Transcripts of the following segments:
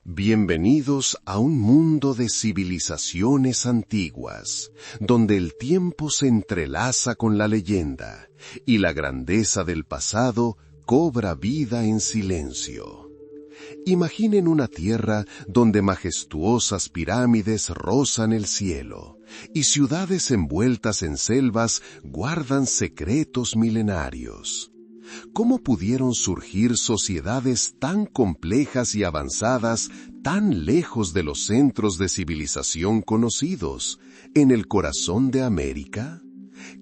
Bienvenidos a un mundo de civilizaciones antiguas, donde el tiempo se entrelaza con la leyenda y la grandeza del pasado cobra vida en silencio. Imaginen una tierra donde majestuosas pirámides rozan el cielo y ciudades envueltas en selvas guardan secretos milenarios. ¿Cómo pudieron surgir sociedades tan complejas y avanzadas, tan lejos de los centros de civilización conocidos, en el corazón de América?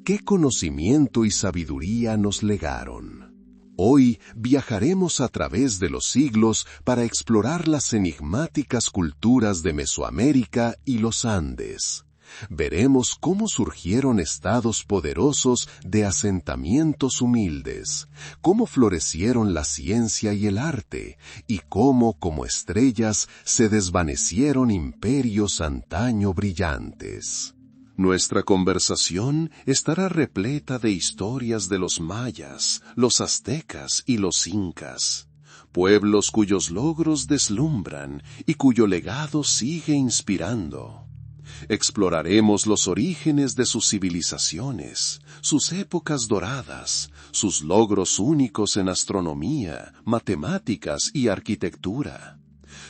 ¿Qué conocimiento y sabiduría nos legaron? Hoy viajaremos a través de los siglos para explorar las enigmáticas culturas de Mesoamérica y los Andes. Veremos cómo surgieron estados poderosos de asentamientos humildes, cómo florecieron la ciencia y el arte, y cómo, como estrellas, se desvanecieron imperios antaño brillantes. Nuestra conversación estará repleta de historias de los mayas, los aztecas y los incas, pueblos cuyos logros deslumbran y cuyo legado sigue inspirando. Exploraremos los orígenes de sus civilizaciones, sus épocas doradas, sus logros únicos en astronomía, matemáticas y arquitectura.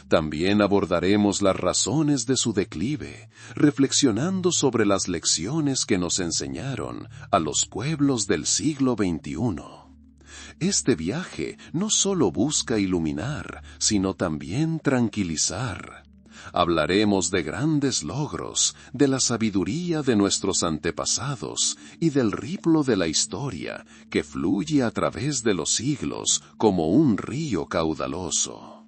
También abordaremos las razones de su declive, reflexionando sobre las lecciones que nos enseñaron a los pueblos del siglo XXI. Este viaje no solo busca iluminar, sino también tranquilizar. Hablaremos de grandes logros, de la sabiduría de nuestros antepasados y del riplo de la historia que fluye a través de los siglos como un río caudaloso.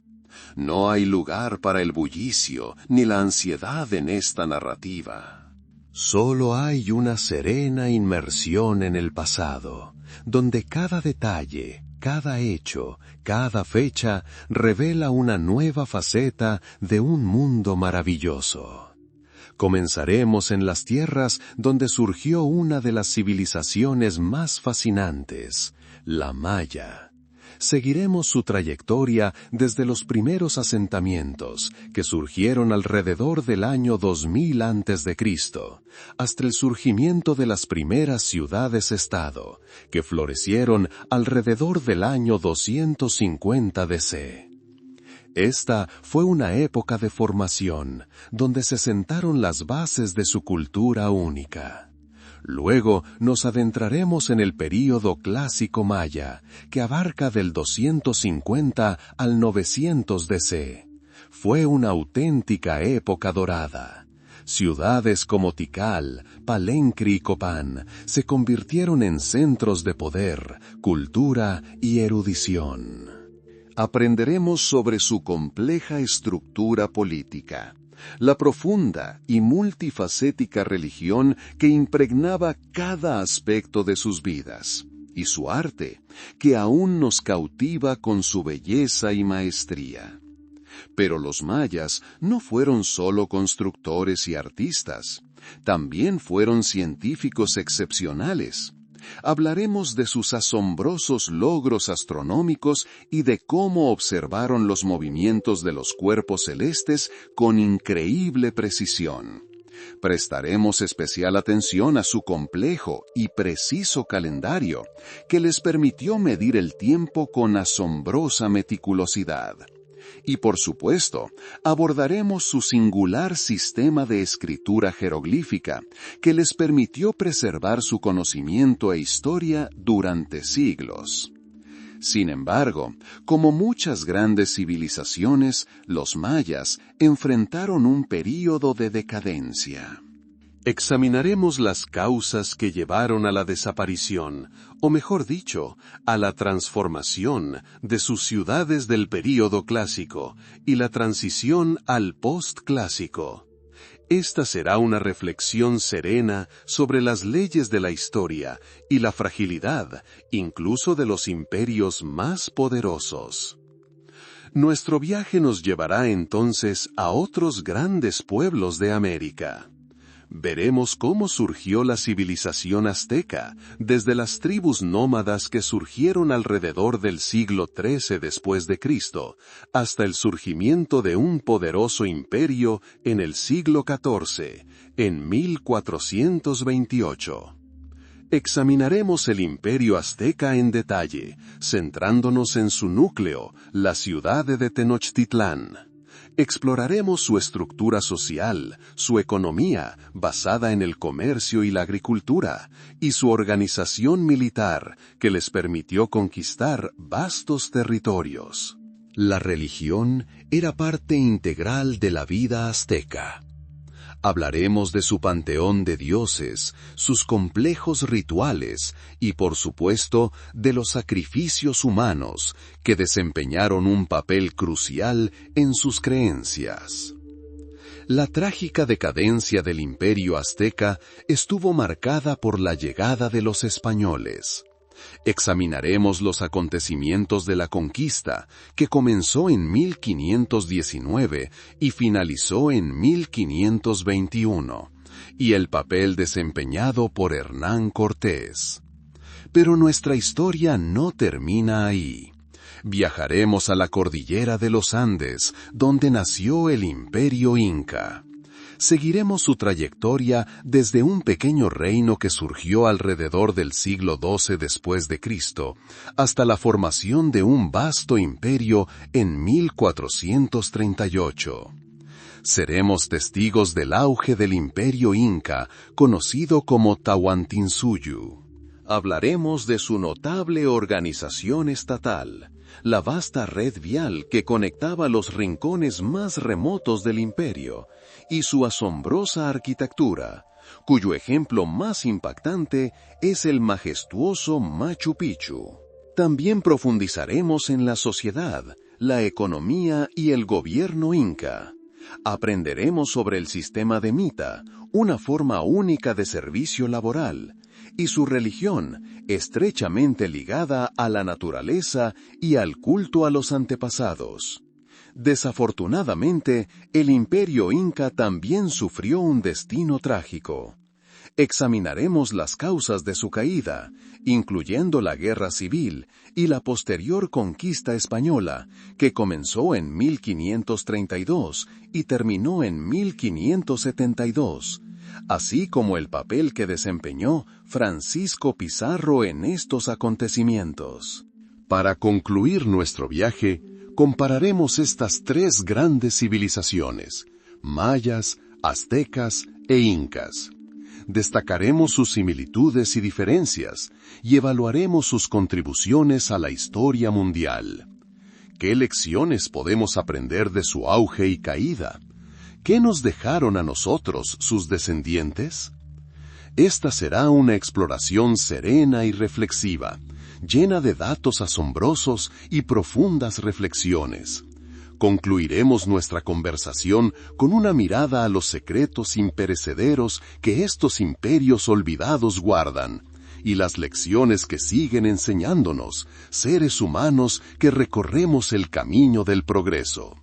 No hay lugar para el bullicio ni la ansiedad en esta narrativa. Solo hay una serena inmersión en el pasado, donde cada detalle, cada hecho, cada fecha revela una nueva faceta de un mundo maravilloso. Comenzaremos en las tierras donde surgió una de las civilizaciones más fascinantes, la maya. Seguiremos su trayectoria desde los primeros asentamientos, que surgieron alrededor del año 2000 a.C., hasta el surgimiento de las primeras ciudades-estado, que florecieron alrededor del año 250 DC. Esta fue una época de formación, donde se sentaron las bases de su cultura única. Luego nos adentraremos en el período clásico maya, que abarca del 250 al 900 DC. Fue una auténtica época dorada. Ciudades como Tikal, Palenque y Copán se convirtieron en centros de poder, cultura y erudición. Aprenderemos sobre su compleja estructura política, la profunda y multifacética religión que impregnaba cada aspecto de sus vidas, y su arte, que aún nos cautiva con su belleza y maestría. Pero los mayas no fueron solo constructores y artistas, también fueron científicos excepcionales. Hablaremos de sus asombrosos logros astronómicos y de cómo observaron los movimientos de los cuerpos celestes con increíble precisión. Prestaremos especial atención a su complejo y preciso calendario, que les permitió medir el tiempo con asombrosa meticulosidad. Y por supuesto, abordaremos su singular sistema de escritura jeroglífica, que les permitió preservar su conocimiento e historia durante siglos. Sin embargo, como muchas grandes civilizaciones, los mayas enfrentaron un período de decadencia. Examinaremos las causas que llevaron a la desaparición, o mejor dicho, a la transformación de sus ciudades del período clásico y la transición al postclásico. Esta será una reflexión serena sobre las leyes de la historia y la fragilidad, incluso de los imperios más poderosos. Nuestro viaje nos llevará entonces a otros grandes pueblos de América. Veremos cómo surgió la civilización azteca, desde las tribus nómadas que surgieron alrededor del siglo XIII después de Cristo, hasta el surgimiento de un poderoso imperio en el siglo XIV, en 1428. Examinaremos el imperio azteca en detalle, centrándonos en su núcleo, la ciudad de Tenochtitlán. Exploraremos su estructura social, su economía, basada en el comercio y la agricultura, y su organización militar, que les permitió conquistar vastos territorios. La religión era parte integral de la vida azteca. Hablaremos de su panteón de dioses, sus complejos rituales y, por supuesto, de los sacrificios humanos que desempeñaron un papel crucial en sus creencias. La trágica decadencia del imperio azteca estuvo marcada por la llegada de los españoles. Examinaremos los acontecimientos de la conquista, que comenzó en 1519 y finalizó en 1521, y el papel desempeñado por Hernán Cortés. Pero nuestra historia no termina ahí. Viajaremos a la cordillera de los Andes, donde nació el Imperio Inca. Seguiremos su trayectoria desde un pequeño reino que surgió alrededor del siglo XII después de Cristo, hasta la formación de un vasto imperio en 1438. Seremos testigos del auge del Imperio Inca, conocido como Tahuantinsuyo. Hablaremos de su notable organización estatal, la vasta red vial que conectaba los rincones más remotos del imperio, y su asombrosa arquitectura, cuyo ejemplo más impactante es el majestuoso Machu Picchu. También profundizaremos en la sociedad, la economía y el gobierno inca. Aprenderemos sobre el sistema de mita, una forma única de servicio laboral, y su religión, estrechamente ligada a la naturaleza y al culto a los antepasados. Desafortunadamente, el imperio inca también sufrió un destino trágico. Examinaremos las causas de su caída, incluyendo la guerra civil y la posterior conquista española, que comenzó en 1532 y terminó en 1572, así como el papel que desempeñó Francisco Pizarro en estos acontecimientos. Para concluir nuestro viaje, compararemos estas tres grandes civilizaciones, mayas, aztecas e incas. Destacaremos sus similitudes y diferencias y evaluaremos sus contribuciones a la historia mundial. ¿Qué lecciones podemos aprender de su auge y caída? ¿Qué nos dejaron a nosotros, sus descendientes? Esta será una exploración serena y reflexiva, llena de datos asombrosos y profundas reflexiones. Concluiremos nuestra conversación con una mirada a los secretos imperecederos que estos imperios olvidados guardan, y las lecciones que siguen enseñándonos, seres humanos que recorremos el camino del progreso.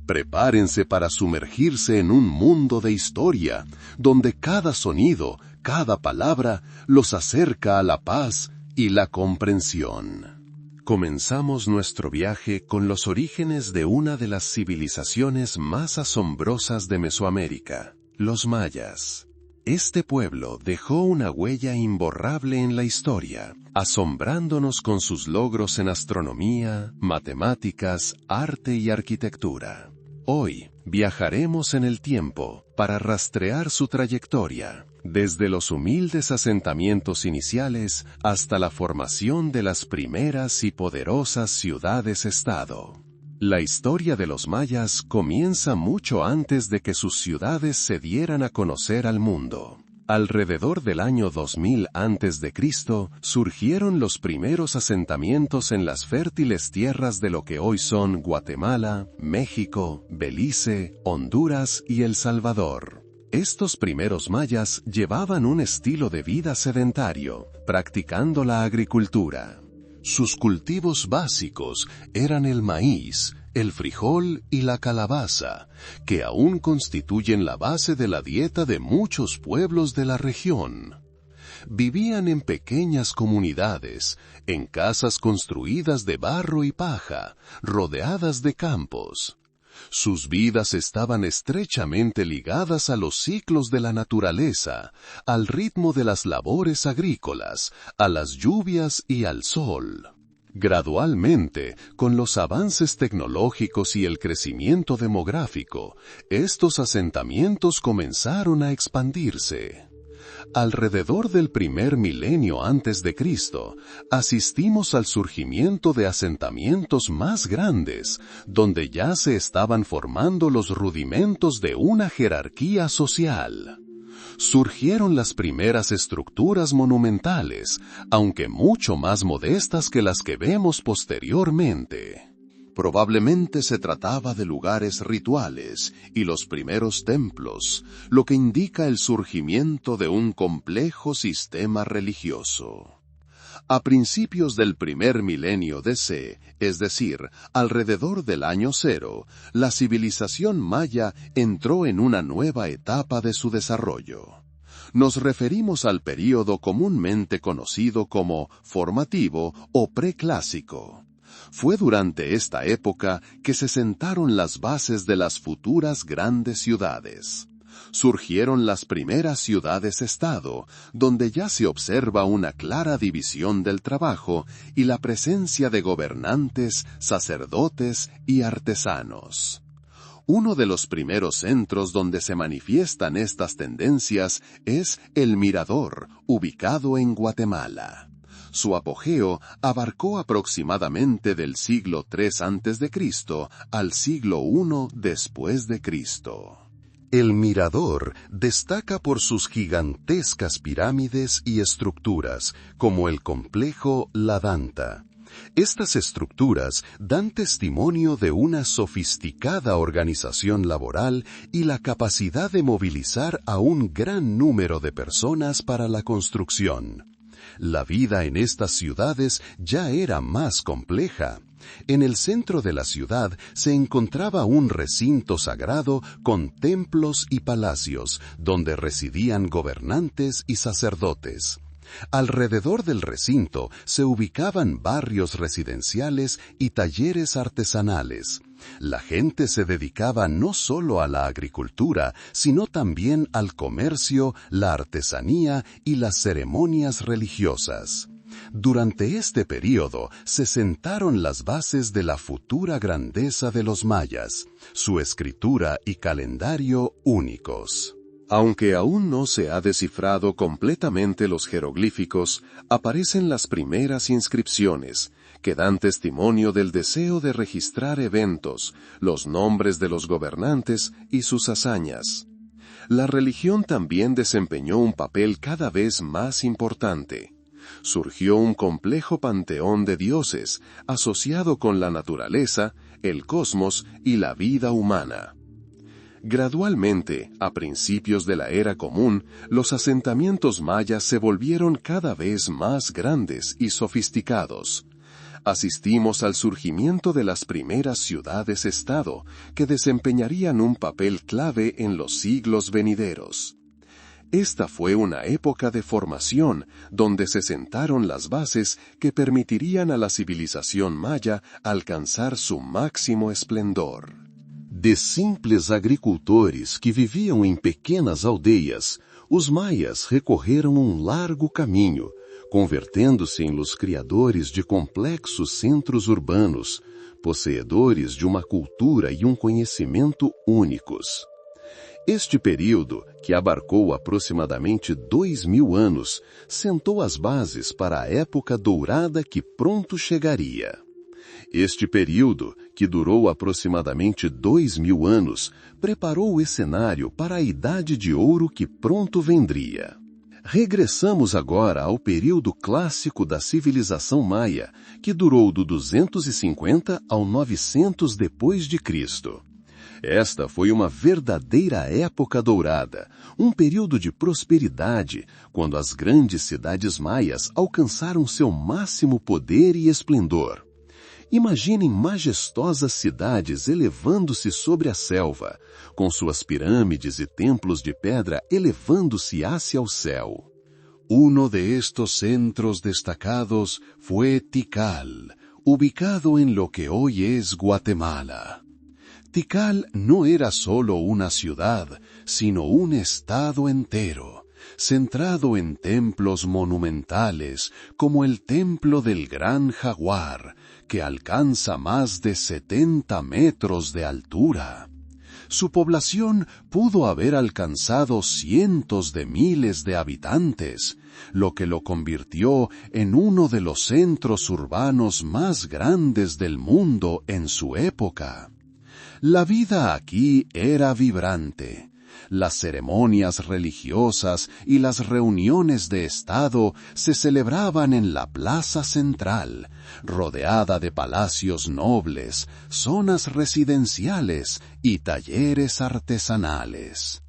Prepárense para sumergirse en un mundo de historia, donde cada sonido, cada palabra, los acerca a la paz y la comprensión. Comenzamos nuestro viaje con los orígenes de una de las civilizaciones más asombrosas de Mesoamérica, los mayas. Este pueblo dejó una huella imborrable en la historia, asombrándonos con sus logros en astronomía, matemáticas, arte y arquitectura. Hoy viajaremos en el tiempo para rastrear su trayectoria, desde los humildes asentamientos iniciales hasta la formación de las primeras y poderosas ciudades-estado. La historia de los mayas comienza mucho antes de que sus ciudades se dieran a conocer al mundo. Alrededor del año 2000 a.C., surgieron los primeros asentamientos en las fértiles tierras de lo que hoy son Guatemala, México, Belice, Honduras y El Salvador. Estos primeros mayas llevaban un estilo de vida sedentario, practicando la agricultura. Sus cultivos básicos eran el maíz, el frijol y la calabaza, que aún constituyen la base de la dieta de muchos pueblos de la región. Vivían en pequeñas comunidades, en casas construidas de barro y paja, rodeadas de campos. Sus vidas estaban estrechamente ligadas a los ciclos de la naturaleza, al ritmo de las labores agrícolas, a las lluvias y al sol. Gradualmente, con los avances tecnológicos y el crecimiento demográfico, estos asentamientos comenzaron a expandirse. Alrededor del primer milenio antes de Cristo, asistimos al surgimiento de asentamientos más grandes, donde ya se estaban formando los rudimentos de una jerarquía social. Surgieron las primeras estructuras monumentales, aunque mucho más modestas que las que vemos posteriormente. Probablemente se trataba de lugares rituales y los primeros templos, lo que indica el surgimiento de un complejo sistema religioso. A principios del primer milenio DC, es decir, alrededor del año 0, la civilización maya entró en una nueva etapa de su desarrollo. Nos referimos al período comúnmente conocido como formativo o preclásico. Fue durante esta época que se sentaron las bases de las futuras grandes ciudades. Surgieron las primeras ciudades-estado, donde ya se observa una clara división del trabajo y la presencia de gobernantes, sacerdotes y artesanos. Uno de los primeros centros donde se manifiestan estas tendencias es el Mirador, ubicado en Guatemala. Su apogeo abarcó aproximadamente del siglo III a.C. al siglo I después de Cristo. El Mirador destaca por sus gigantescas pirámides y estructuras, como el complejo La Danta. Estas estructuras dan testimonio de una sofisticada organización laboral y la capacidad de movilizar a un gran número de personas para la construcción. La vida en estas ciudades ya era más compleja. En el centro de la ciudad se encontraba un recinto sagrado con templos y palacios, donde residían gobernantes y sacerdotes. Alrededor del recinto se ubicaban barrios residenciales y talleres artesanales. La gente se dedicaba no solo a la agricultura, sino también al comercio, la artesanía y las ceremonias religiosas. Durante este período se sentaron las bases de la futura grandeza de los mayas, su escritura y calendario únicos. Aunque aún no se ha descifrado completamente los jeroglíficos, aparecen las primeras inscripciones, que dan testimonio del deseo de registrar eventos, los nombres de los gobernantes y sus hazañas. La religión también desempeñó un papel cada vez más importante. Surgió un complejo panteón de dioses, asociado con la naturaleza, el cosmos y la vida humana. Gradualmente, a principios de la Era Común, los asentamientos mayas se volvieron cada vez más grandes y sofisticados. Asistimos al surgimiento de las primeras ciudades-estado, que desempeñarían un papel clave en los siglos venideros. Esta fue una época de formación, donde se sentaron las bases que permitirían a la civilización maya alcanzar su máximo esplendor. De simples agricultores que viviam em pequenas aldeias, os maias recorreram largo caminho, convertendo-se em los criadores de complexos centros urbanos, possuidores de uma cultura e conhecimento únicos. Este período, que abarcou aproximadamente 2000 anos, sentou as bases para a época dourada que pronto chegaria. Este período, que durou aproximadamente 2000 anos, preparou o cenário para a Idade de Ouro que pronto vendria. Regressamos agora ao período clássico da civilização maia, que durou do 250 ao 900 depois de Cristo. Esta foi uma verdadeira época dourada, um período de prosperidade, quando as grandes cidades maias alcançaram seu máximo poder e esplendor. Imaginem majestosas cidades elevando-se sobre a selva, com suas pirâmides e templos de pedra elevando-se hacia el céu. Uno de estos centros destacados fue Tikal, ubicado en lo que hoy es Guatemala. Tikal no era solo una ciudad, sino un estado entero, centrado en templos monumentales como el Templo del Gran Jaguar, que alcanza más de 70 metros de altura. Su población pudo haber alcanzado cientos de miles de habitantes, lo que lo convirtió en uno de los centros urbanos más grandes del mundo en su época. La vida aquí era vibrante. Las ceremonias religiosas y las reuniones de Estado se celebraban en la plaza central, rodeada de palacios nobles, zonas residenciales y talleres artesanales.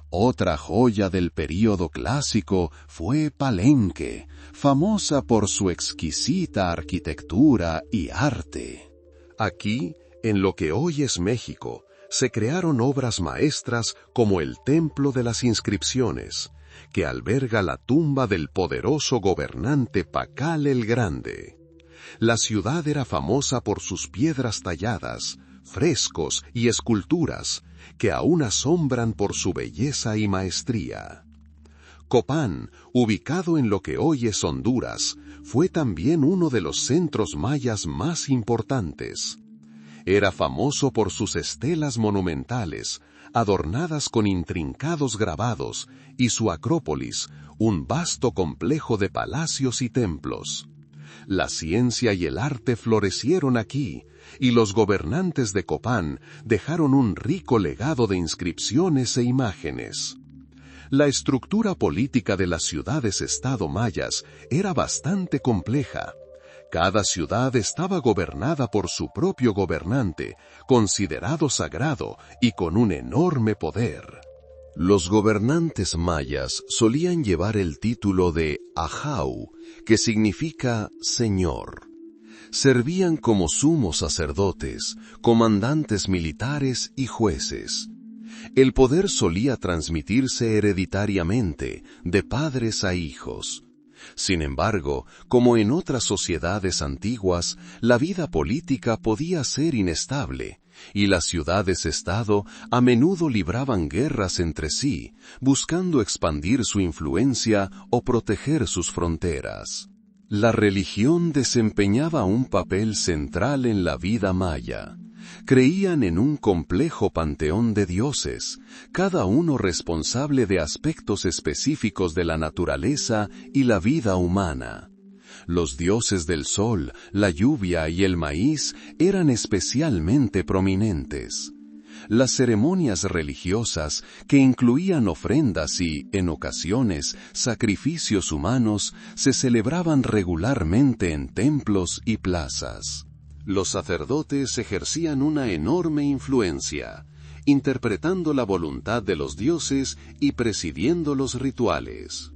Otra joya del período clásico fue Palenque, famosa por su exquisita arquitectura y arte. Aquí, en lo que hoy es México, se crearon obras maestras como el Templo de las Inscripciones, que alberga la tumba del poderoso gobernante Pacal el Grande. La ciudad era famosa por sus piedras talladas, frescos y esculturas, que aún asombran por su belleza y maestría. Copán, ubicado en lo que hoy es Honduras, fue también uno de los centros mayas más importantes. Era famoso por sus estelas monumentales, adornadas con intrincados grabados, y su acrópolis, un vasto complejo de palacios y templos. La ciencia y el arte florecieron aquí, y los gobernantes de Copán dejaron un rico legado de inscripciones e imágenes. La estructura política de las ciudades-estado mayas era bastante compleja. Cada ciudad estaba gobernada por su propio gobernante, considerado sagrado y con un enorme poder. Los gobernantes mayas solían llevar el título de Ajau, que significa Señor. Servían como sumos sacerdotes, comandantes militares y jueces. El poder solía transmitirse hereditariamente, de padres a hijos. Sin embargo, como en otras sociedades antiguas, la vida política podía ser inestable, y las ciudades-estado a menudo libraban guerras entre sí, buscando expandir su influencia o proteger sus fronteras. La religión desempeñaba un papel central en la vida maya. Creían en un complejo panteón de dioses, cada uno responsable de aspectos específicos de la naturaleza y la vida humana. Los dioses del sol, la lluvia y el maíz eran especialmente prominentes. Las ceremonias religiosas, que incluían ofrendas y, en ocasiones, sacrificios humanos, se celebraban regularmente en templos y plazas. Los sacerdotes ejercían una enorme influencia, interpretando la voluntad de los dioses y presidiendo los rituales.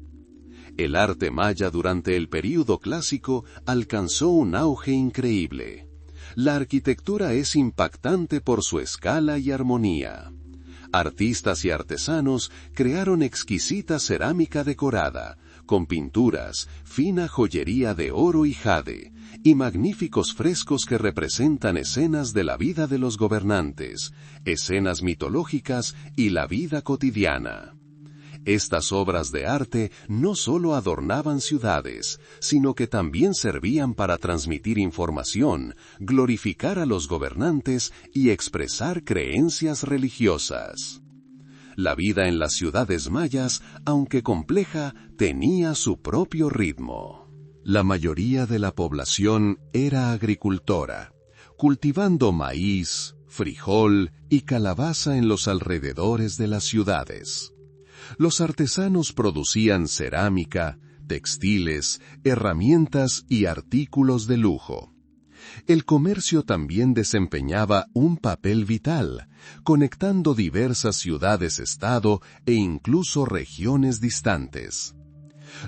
El arte maya durante el período clásico alcanzó un auge increíble. La arquitectura es impactante por su escala y armonía. Artistas y artesanos crearon exquisita cerámica decorada, con pinturas, fina joyería de oro y jade, y magníficos frescos que representan escenas de la vida de los gobernantes, escenas mitológicas y la vida cotidiana. Estas obras de arte no solo adornaban ciudades, sino que también servían para transmitir información, glorificar a los gobernantes y expresar creencias religiosas. La vida en las ciudades mayas, aunque compleja, tenía su propio ritmo. La mayoría de la población era agricultora, cultivando maíz, frijol y calabaza en los alrededores de las ciudades. Los artesanos producían cerámica, textiles, herramientas y artículos de lujo. El comercio también desempeñaba un papel vital, conectando diversas ciudades-estado e incluso regiones distantes.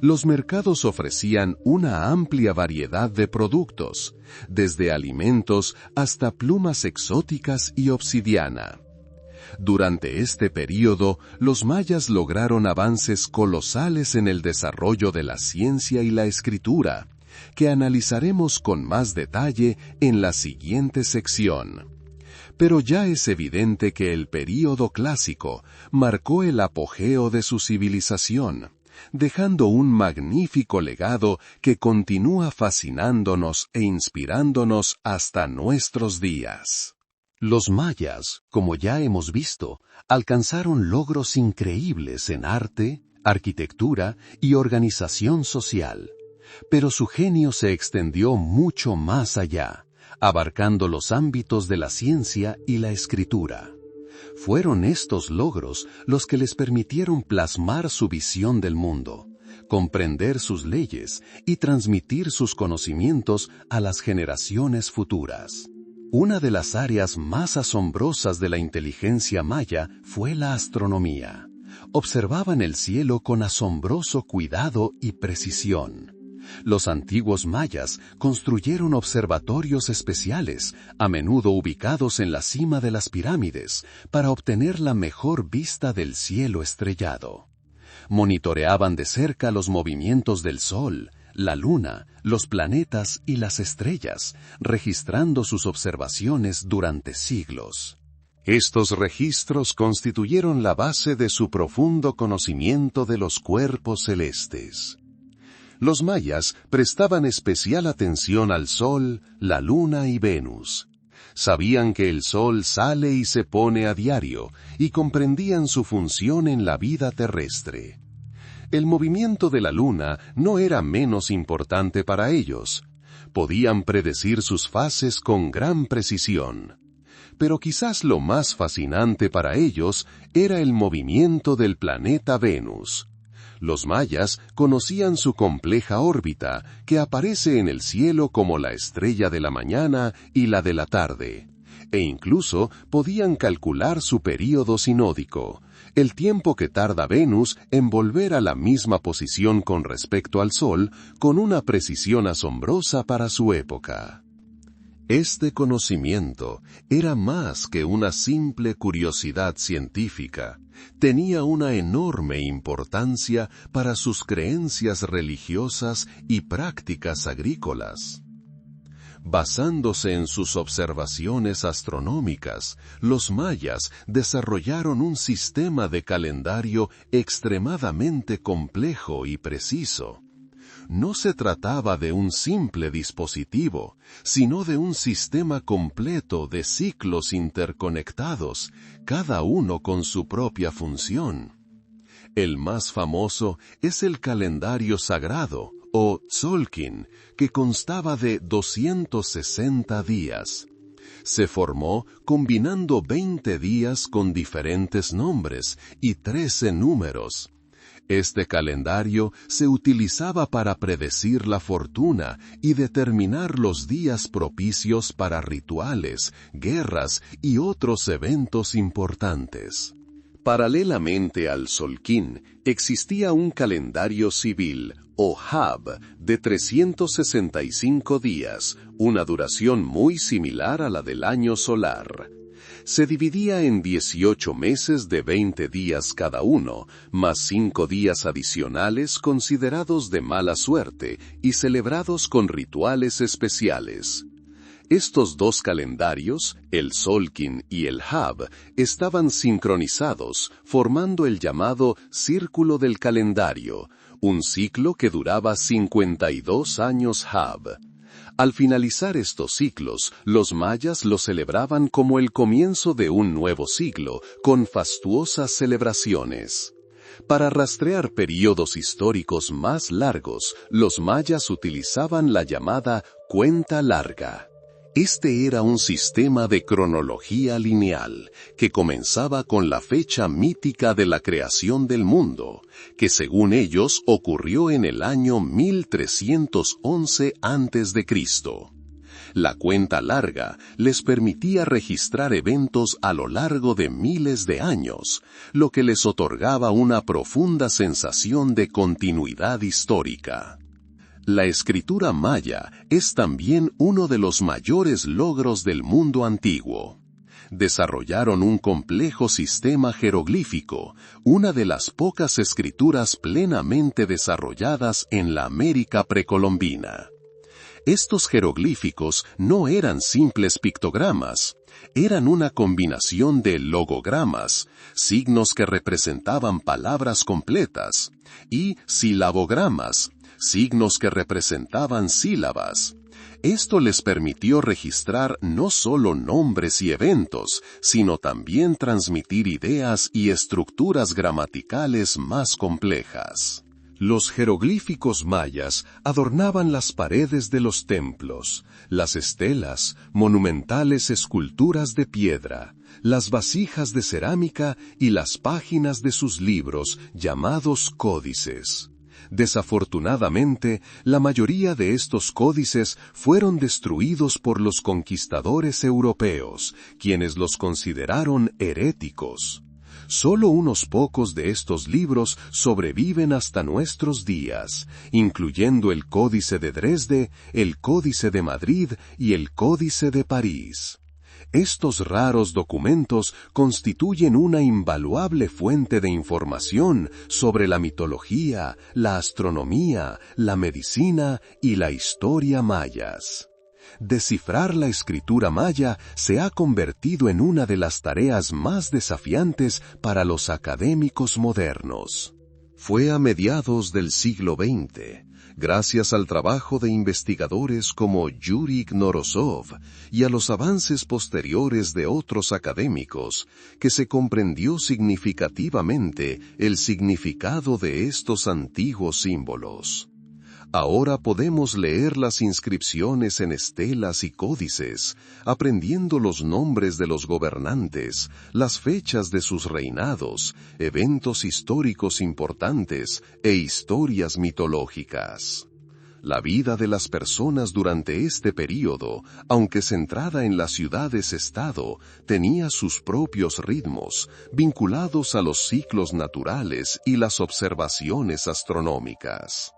Los mercados ofrecían una amplia variedad de productos, desde alimentos hasta plumas exóticas y obsidiana. Durante este período, los mayas lograron avances colosales en el desarrollo de la ciencia y la escritura, que analizaremos con más detalle en la siguiente sección. Pero ya es evidente que el período clásico marcó el apogeo de su civilización, dejando un magnífico legado que continúa fascinándonos e inspirándonos hasta nuestros días. Los mayas, como ya hemos visto, alcanzaron logros increíbles en arte, arquitectura y organización social. Pero su genio se extendió mucho más allá, abarcando los ámbitos de la ciencia y la escritura. Fueron estos logros los que les permitieron plasmar su visión del mundo, comprender sus leyes y transmitir sus conocimientos a las generaciones futuras. Una de las áreas más asombrosas de la inteligencia maya fue la astronomía. Observaban el cielo con asombroso cuidado y precisión. Los antiguos mayas construyeron observatorios especiales, a menudo ubicados en la cima de las pirámides, para obtener la mejor vista del cielo estrellado. Monitoreaban de cerca los movimientos del sol, la luna, los planetas y las estrellas, registrando sus observaciones durante siglos. Estos registros constituyeron la base de su profundo conocimiento de los cuerpos celestes. Los mayas prestaban especial atención al Sol, la Luna y Venus. Sabían que el Sol sale y se pone a diario, y comprendían su función en la vida terrestre. El movimiento de la Luna no era menos importante para ellos. Podían predecir sus fases con gran precisión. Pero quizás lo más fascinante para ellos era el movimiento del planeta Venus. Los mayas conocían su compleja órbita, que aparece en el cielo como la estrella de la mañana y la de la tarde, e incluso podían calcular su período sinódico, el tiempo que tarda Venus en volver a la misma posición con respecto al Sol, con una precisión asombrosa para su época. Este conocimiento era más que una simple curiosidad científica. Tenía una enorme importancia para sus creencias religiosas y prácticas agrícolas. Basándose en sus observaciones astronómicas, los mayas desarrollaron un sistema de calendario extremadamente complejo y preciso. No se trataba de un simple dispositivo, sino de un sistema completo de ciclos interconectados, cada uno con su propia función. El más famoso es el calendario sagrado, o Tzolk'in, que constaba de 260 días. Se formó combinando 20 días con diferentes nombres y 13 números. Este calendario se utilizaba para predecir la fortuna y determinar los días propicios para rituales, guerras y otros eventos importantes. Paralelamente al Tzolk'in, existía un calendario civil, o Hab, de 365 días, una duración muy similar a la del año solar. Se dividía en 18 meses de 20 días cada uno, más 5 días adicionales considerados de mala suerte y celebrados con rituales especiales. Estos dos calendarios, el Tzolk'in y el Hab, estaban sincronizados, formando el llamado Círculo del Calendario, un ciclo que duraba 52 años Hab. Al finalizar estos ciclos, los mayas lo celebraban como el comienzo de un nuevo siglo, con fastuosas celebraciones. Para rastrear periodos históricos más largos, los mayas utilizaban la llamada cuenta larga. Este era un sistema de cronología lineal, que comenzaba con la fecha mítica de la creación del mundo, que según ellos ocurrió en el año 1311 a.C. La cuenta larga les permitía registrar eventos a lo largo de miles de años, lo que les otorgaba una profunda sensación de continuidad histórica. La escritura maya es también uno de los mayores logros del mundo antiguo. Desarrollaron un complejo sistema jeroglífico, una de las pocas escrituras plenamente desarrolladas en la América precolombina. Estos jeroglíficos no eran simples pictogramas, eran una combinación de logogramas, signos que representaban palabras completas, y silabogramas, signos que representaban sílabas. Esto les permitió registrar no solo nombres y eventos, sino también transmitir ideas y estructuras gramaticales más complejas. Los jeroglíficos mayas adornaban las paredes de los templos, las estelas, monumentales esculturas de piedra, las vasijas de cerámica y las páginas de sus libros llamados códices. Desafortunadamente, la mayoría de estos códices fueron destruidos por los conquistadores europeos, quienes los consideraron heréticos. Solo unos pocos de estos libros sobreviven hasta nuestros días, incluyendo el Códice de Dresde, el Códice de Madrid y el Códice de París. Estos raros documentos constituyen una invaluable fuente de información sobre la mitología, la astronomía, la medicina y la historia mayas. Descifrar la escritura maya se ha convertido en una de las tareas más desafiantes para los académicos modernos. Fue a mediados del siglo XX, gracias al trabajo de investigadores como Yuri Knorosov y a los avances posteriores de otros académicos, que se comprendió significativamente el significado de estos antiguos símbolos. Ahora podemos leer las inscripciones en estelas y códices, aprendiendo los nombres de los gobernantes, las fechas de sus reinados, eventos históricos importantes e historias mitológicas. La vida de las personas durante este período, aunque centrada en las ciudades-estado, tenía sus propios ritmos, vinculados a los ciclos naturales y las observaciones astronómicas.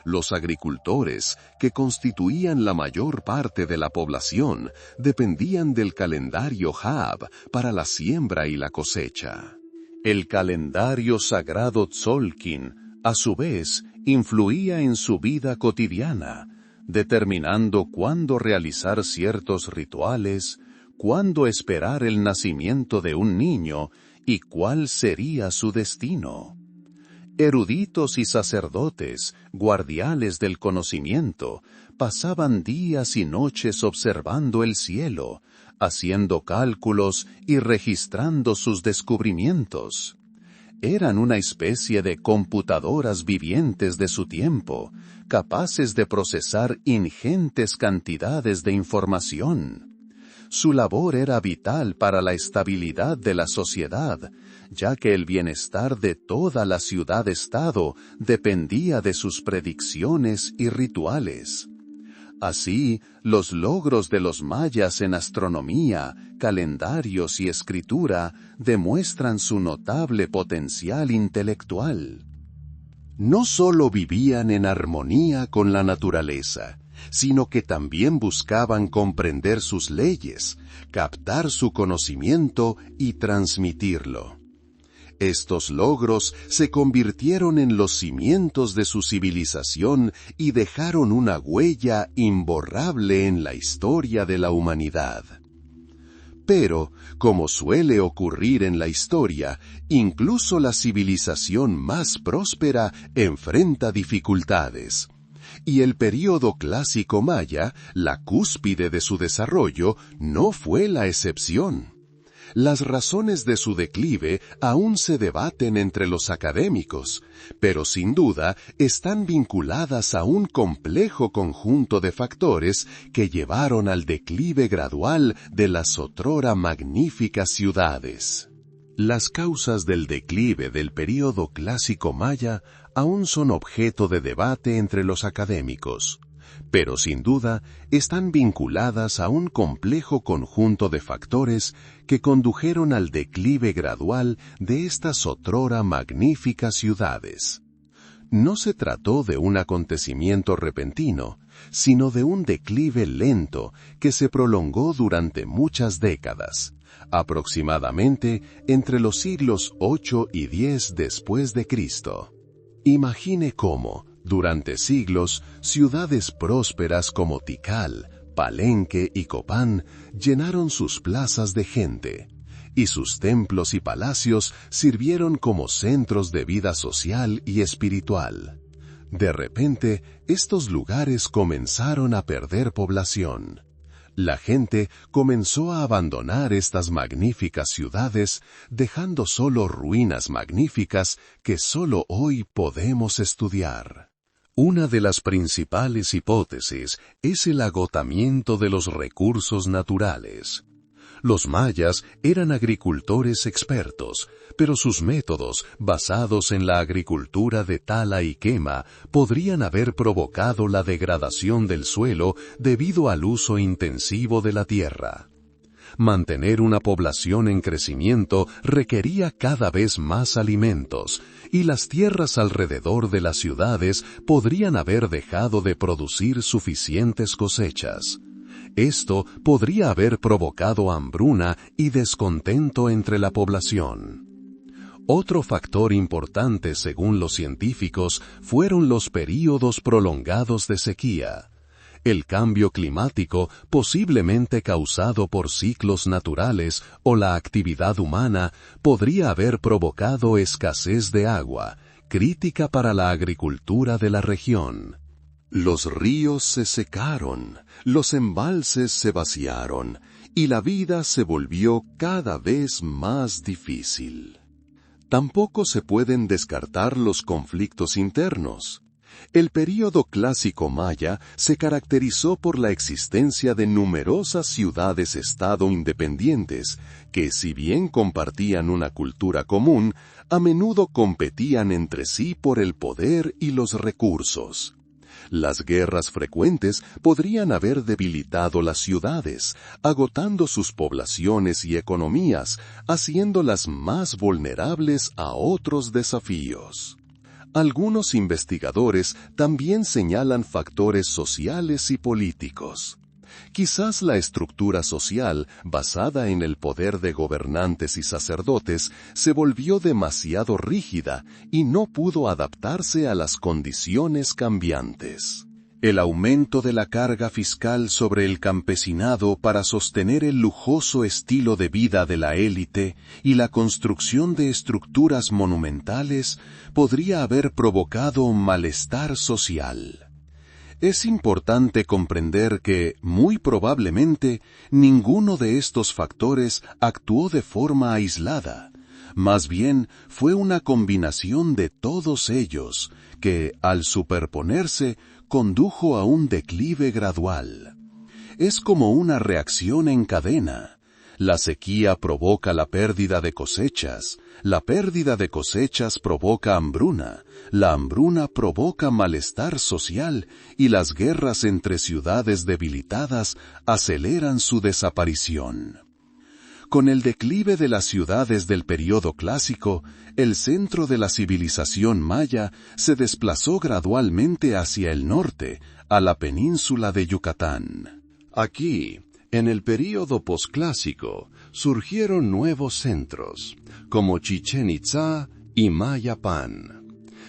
Los agricultores, que constituían la mayor parte de la población, dependían del calendario Haab para la siembra y la cosecha. El calendario sagrado Tzolkin, a su vez, influía en su vida cotidiana, determinando cuándo realizar ciertos rituales, cuándo esperar el nacimiento de un niño y cuál sería su destino. Eruditos y sacerdotes, guardianes del conocimiento, pasaban días y noches observando el cielo, haciendo cálculos y registrando sus descubrimientos. Eran una especie de computadoras vivientes de su tiempo, capaces de procesar ingentes cantidades de información. Su labor era vital para la estabilidad de la sociedad, ya que el bienestar de toda la ciudad-estado dependía de sus predicciones y rituales. Así, los logros de los mayas en astronomía, calendarios y escritura demuestran su notable potencial intelectual. No solo vivían en armonía con la naturaleza, sino que también buscaban comprender sus leyes, captar su conocimiento y transmitirlo. Estos logros se convirtieron en los cimientos de su civilización y dejaron una huella imborrable en la historia de la humanidad. Pero, como suele ocurrir en la historia, incluso la civilización más próspera enfrenta dificultades. Y el período clásico maya, la cúspide de su desarrollo, no fue la excepción. Las razones de su declive aún se debaten entre los académicos, pero sin duda están vinculadas a un complejo conjunto de factores que llevaron al declive gradual de las otrora magníficas ciudades. Las causas del declive del período clásico maya aún son objeto de debate entre los académicos. pero sin duda están vinculadas a un complejo conjunto de factores que condujeron al declive gradual de estas otrora magníficas ciudades. No se trató de un acontecimiento repentino, sino de un declive lento que se prolongó durante muchas décadas, aproximadamente entre los siglos 8 y 10 después de Cristo. Imagine cómo, durante siglos, ciudades prósperas como Tikal, Palenque y Copán llenaron sus plazas de gente, y sus templos y palacios sirvieron como centros de vida social y espiritual. De repente, estos lugares comenzaron a perder población. La gente comenzó a abandonar estas magníficas ciudades, dejando solo ruinas magníficas que solo hoy podemos estudiar. Una de las principales hipótesis es el agotamiento de los recursos naturales. Los mayas eran agricultores expertos, pero sus métodos, basados en la agricultura de tala y quema, podrían haber provocado la degradación del suelo debido al uso intensivo de la tierra. Mantener una población en crecimiento requería cada vez más alimentos, y las tierras alrededor de las ciudades podrían haber dejado de producir suficientes cosechas. Esto podría haber provocado hambruna y descontento entre la población. Otro factor importante, según los científicos, fueron los períodos prolongados de sequía. El cambio climático, posiblemente causado por ciclos naturales o la actividad humana, podría haber provocado escasez de agua, crítica para la agricultura de la región. Los ríos se secaron, los embalses se vaciaron, y la vida se volvió cada vez más difícil. Tampoco se pueden descartar los conflictos internos. El período clásico maya se caracterizó por la existencia de numerosas ciudades-estado independientes que, si bien compartían una cultura común, a menudo competían entre sí por el poder y los recursos. Las guerras frecuentes podrían haber debilitado las ciudades, agotando sus poblaciones y economías, haciéndolas más vulnerables a otros desafíos. Algunos investigadores también señalan factores sociales y políticos. Quizás la estructura social, basada en el poder de gobernantes y sacerdotes, se volvió demasiado rígida y no pudo adaptarse a las condiciones cambiantes. El aumento de la carga fiscal sobre el campesinado para sostener el lujoso estilo de vida de la élite y la construcción de estructuras monumentales podría haber provocado malestar social. Es importante comprender que, muy probablemente, ninguno de estos factores actuó de forma aislada. Más bien, fue una combinación de todos ellos que, al superponerse, condujo a un declive gradual. Es como una reacción en cadena. La sequía provoca la pérdida de cosechas, la pérdida de cosechas provoca hambruna, la hambruna provoca malestar social y las guerras entre ciudades debilitadas aceleran su desaparición. Con el declive de las ciudades del período clásico, el centro de la civilización maya se desplazó gradualmente hacia el norte, a la península de Yucatán. Aquí, en el período posclásico, surgieron nuevos centros, como Chichén Itzá y Mayapán.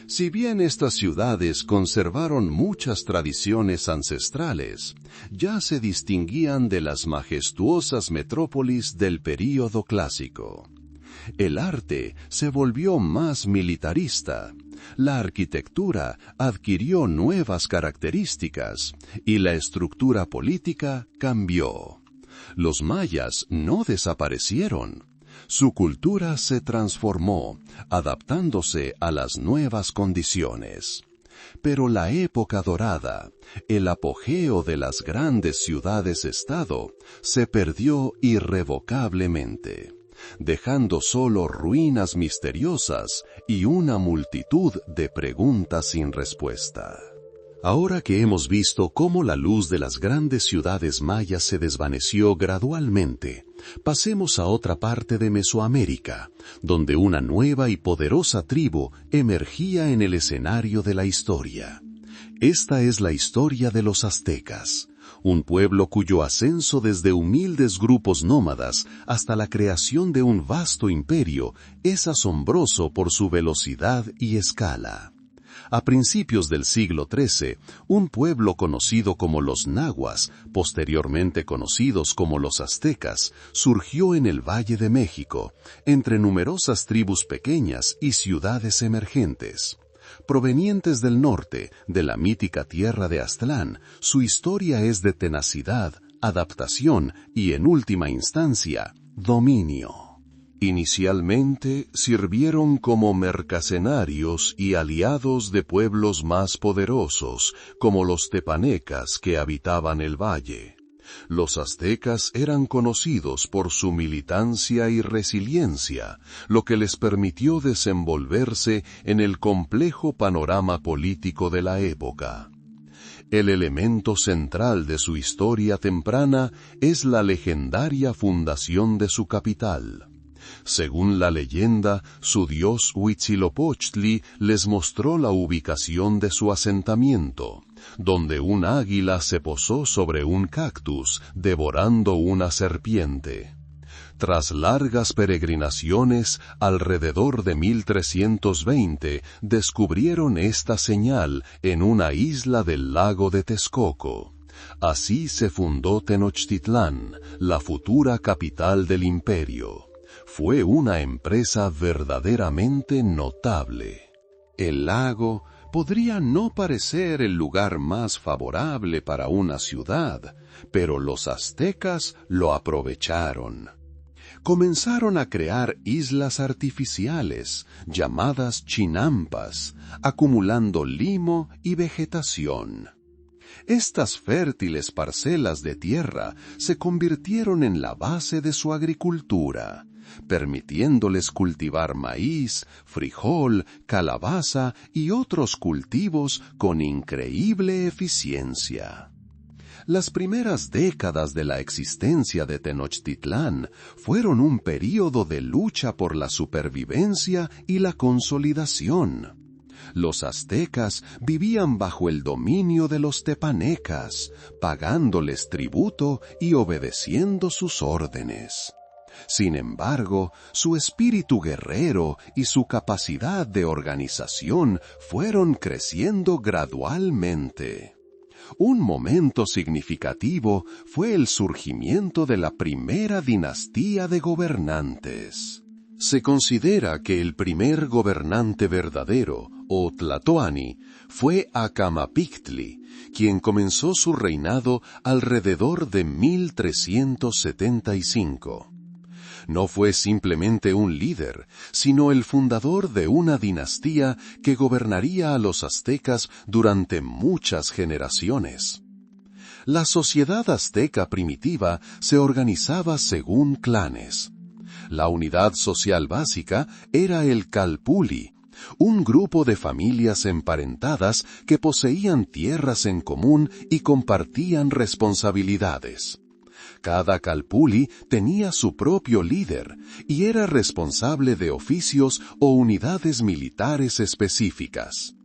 Si bien estas ciudades conservaron muchas tradiciones ancestrales, ya se distinguían de las majestuosas metrópolis del período clásico. El arte se volvió más militarista, la arquitectura adquirió nuevas características y la estructura política cambió. Los mayas no desaparecieron. Su cultura se transformó, adaptándose a las nuevas condiciones. Pero la época dorada, el apogeo de las grandes ciudades-estado, se perdió irrevocablemente, dejando solo ruinas misteriosas y una multitud de preguntas sin respuesta. Ahora que hemos visto cómo la luz de las grandes ciudades mayas se desvaneció gradualmente, pasemos a otra parte de Mesoamérica, donde una nueva y poderosa tribu emergía en el escenario de la historia. Esta es la historia de los aztecas, un pueblo cuyo ascenso desde humildes grupos nómadas hasta la creación de un vasto imperio es asombroso por su velocidad y escala. A principios del siglo XIII, un pueblo conocido como los nahuas, posteriormente conocidos como los aztecas, surgió en el Valle de México, entre numerosas tribus pequeñas y ciudades emergentes. Provenientes del norte, de la mítica tierra de Aztlán, su historia es de tenacidad, adaptación y, en última instancia, dominio. Inicialmente sirvieron como mercenarios y aliados de pueblos más poderosos, como los tepanecas que habitaban el valle. Los aztecas eran conocidos por su militancia y resiliencia, lo que les permitió desenvolverse en el complejo panorama político de la época. El elemento central de su historia temprana es la legendaria fundación de su capital. Según la leyenda, su dios Huitzilopochtli les mostró la ubicación de su asentamiento, donde un águila se posó sobre un cactus, devorando una serpiente. Tras largas peregrinaciones, alrededor de 1320, descubrieron esta señal en una isla del lago de Texcoco. Así se fundó Tenochtitlán, la futura capital del imperio. Fue una empresa verdaderamente notable. El lago podría no parecer el lugar más favorable para una ciudad, pero los aztecas lo aprovecharon. Comenzaron a crear islas artificiales, llamadas chinampas, acumulando limo y vegetación. Estas fértiles parcelas de tierra se convirtieron en la base de su agricultura, permitiéndoles cultivar maíz, frijol, calabaza y otros cultivos con increíble eficiencia. Las primeras décadas de la existencia de Tenochtitlán fueron un período de lucha por la supervivencia y la consolidación. Los aztecas vivían bajo el dominio de los tepanecas, pagándoles tributo y obedeciendo sus órdenes. Sin embargo, su espíritu guerrero y su capacidad de organización fueron creciendo gradualmente. Un momento significativo fue el surgimiento de la primera dinastía de gobernantes. Se considera que el primer gobernante verdadero, o Tlatoani, fue Acamapictli, quien comenzó su reinado alrededor de 1375. No fue simplemente un líder, sino el fundador de una dinastía que gobernaría a los aztecas durante muchas generaciones. La sociedad azteca primitiva se organizaba según clanes. La unidad social básica era el calpulli, un grupo de familias emparentadas que poseían tierras en común y compartían responsabilidades. Cada calpulli tenía su propio líder y era responsable de oficios o unidades militares específicas.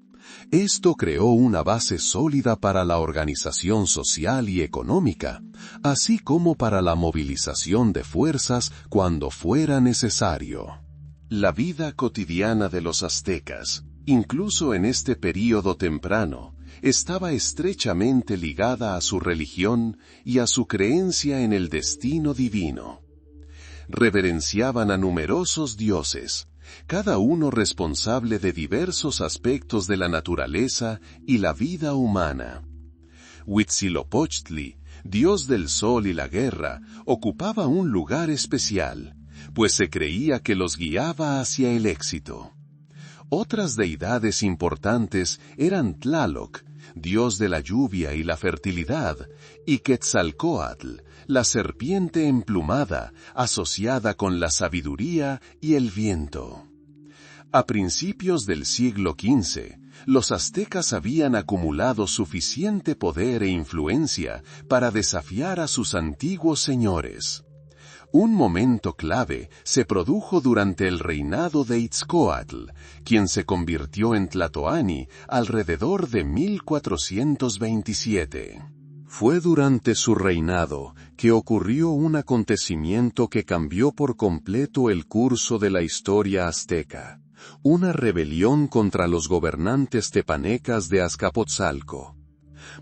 Esto creó una base sólida para la organización social y económica, así como para la movilización de fuerzas cuando fuera necesario. La vida cotidiana de los aztecas, incluso en este período temprano, estaba estrechamente ligada a su religión y a su creencia en el destino divino. Reverenciaban a numerosos dioses, cada uno responsable de diversos aspectos de la naturaleza y la vida humana. Huitzilopochtli, dios del sol y la guerra, ocupaba un lugar especial, pues se creía que los guiaba hacia el éxito. Otras deidades importantes eran Tlaloc, dios de la lluvia y la fertilidad, y Quetzalcóatl, la serpiente emplumada, asociada con la sabiduría y el viento. A principios del siglo XV, Los aztecas habían acumulado suficiente poder e influencia para desafiar a sus antiguos señores. Un momento clave se produjo durante el reinado de Itzcoatl, quien se convirtió en Tlatoani alrededor de 1427. Fue durante su reinado que ocurrió un acontecimiento que cambió por completo el curso de la historia azteca, una rebelión contra los gobernantes tepanecas de Azcapotzalco.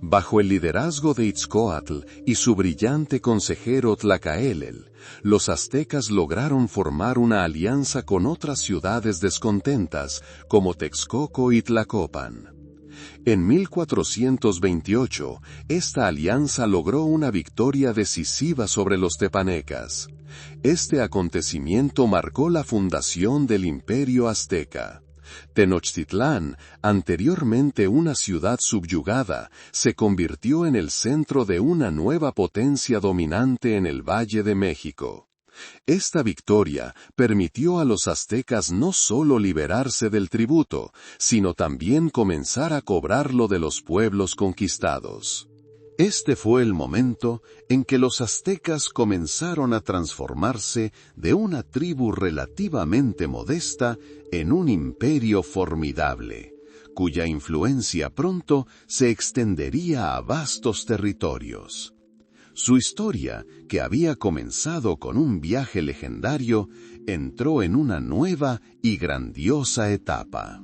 Bajo el liderazgo de Itzcoatl y su brillante consejero Tlacaelel, los aztecas lograron formar una alianza con otras ciudades descontentas como Texcoco y Tlacopan. En 1428, esta alianza logró una victoria decisiva sobre los tepanecas. Este acontecimiento marcó la fundación del Imperio Azteca. Tenochtitlán, anteriormente una ciudad subyugada, se convirtió en el centro de una nueva potencia dominante en el Valle de México. Esta victoria permitió a los aztecas no solo liberarse del tributo, sino también comenzar a cobrarlo de los pueblos conquistados. Este fue el momento en que los aztecas comenzaron a transformarse de una tribu relativamente modesta en un imperio formidable, cuya influencia pronto se extendería a vastos territorios. Su historia, que había comenzado con un viaje legendario, entró en una nueva y grandiosa etapa.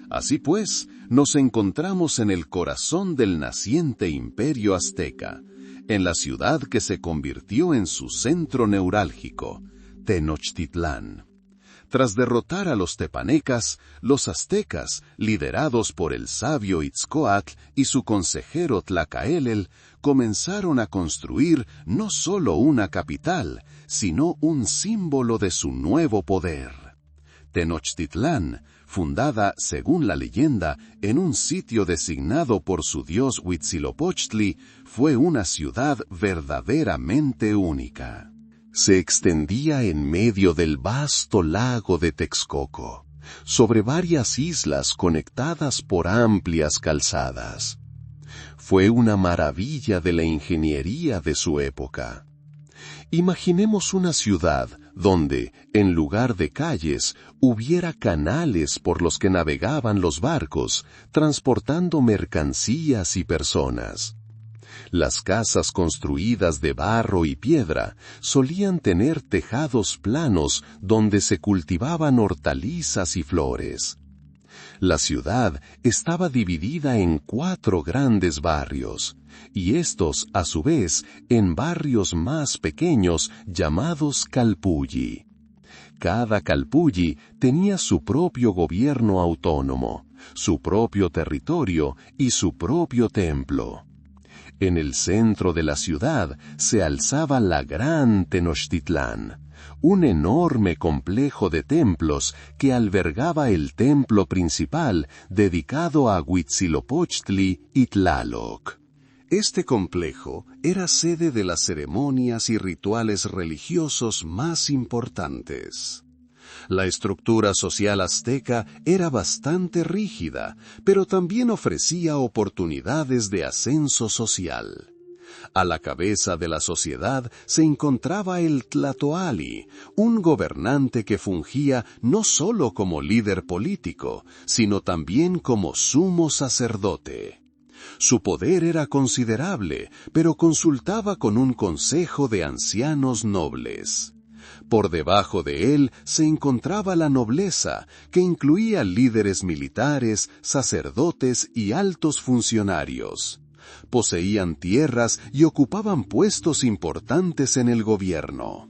Así pues, nos encontramos en el corazón del naciente imperio azteca, en la ciudad que se convirtió en su centro neurálgico, Tenochtitlán. Tras derrotar a los tepanecas, los aztecas, liderados por el sabio Itzcoatl y su consejero Tlacaelel, comenzaron a construir no solo una capital, sino un símbolo de su nuevo poder. Tenochtitlán, fundada, según la leyenda, en un sitio designado por su dios Huitzilopochtli, fue una ciudad verdaderamente única. Se extendía en medio del vasto lago de Texcoco, sobre varias islas conectadas por amplias calzadas. Fue una maravilla de la ingeniería de su época. Imaginemos una ciudad donde, en lugar de calles, hubiera canales por los que navegaban los barcos, transportando mercancías y personas. Las casas construidas de barro y piedra solían tener tejados planos donde se cultivaban hortalizas y flores. La ciudad estaba dividida en 4 grandes barrios, y estos, a su vez, en barrios más pequeños llamados calpulli. Cada calpulli tenía su propio gobierno autónomo, su propio territorio y su propio templo. En el centro de la ciudad se alzaba la gran Tenochtitlán, un enorme complejo de templos que albergaba el templo principal dedicado a Huitzilopochtli y Tlaloc. Este complejo era sede de las ceremonias y rituales religiosos más importantes. La estructura social azteca era bastante rígida, pero también ofrecía oportunidades de ascenso social. A la cabeza de la sociedad se encontraba el Tlatoani, un gobernante que fungía no solo como líder político, sino también como sumo sacerdote. Su poder era considerable, pero consultaba con un consejo de ancianos nobles. Por debajo de él se encontraba la nobleza, que incluía líderes militares, sacerdotes y altos funcionarios. Poseían tierras y ocupaban puestos importantes en el gobierno.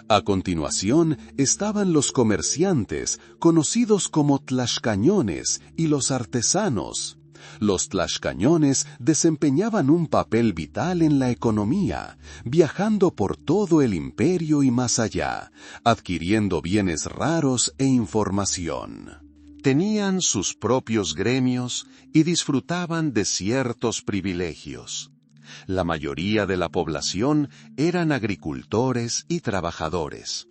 A continuación estaban los comerciantes, conocidos como tlaxcañones, y los artesanos. Los tlaxcañones desempeñaban un papel vital en la economía, viajando por todo el imperio y más allá, adquiriendo bienes raros e información. Tenían sus propios gremios y disfrutaban de ciertos privilegios. La mayoría de la población eran agricultores y trabajadores.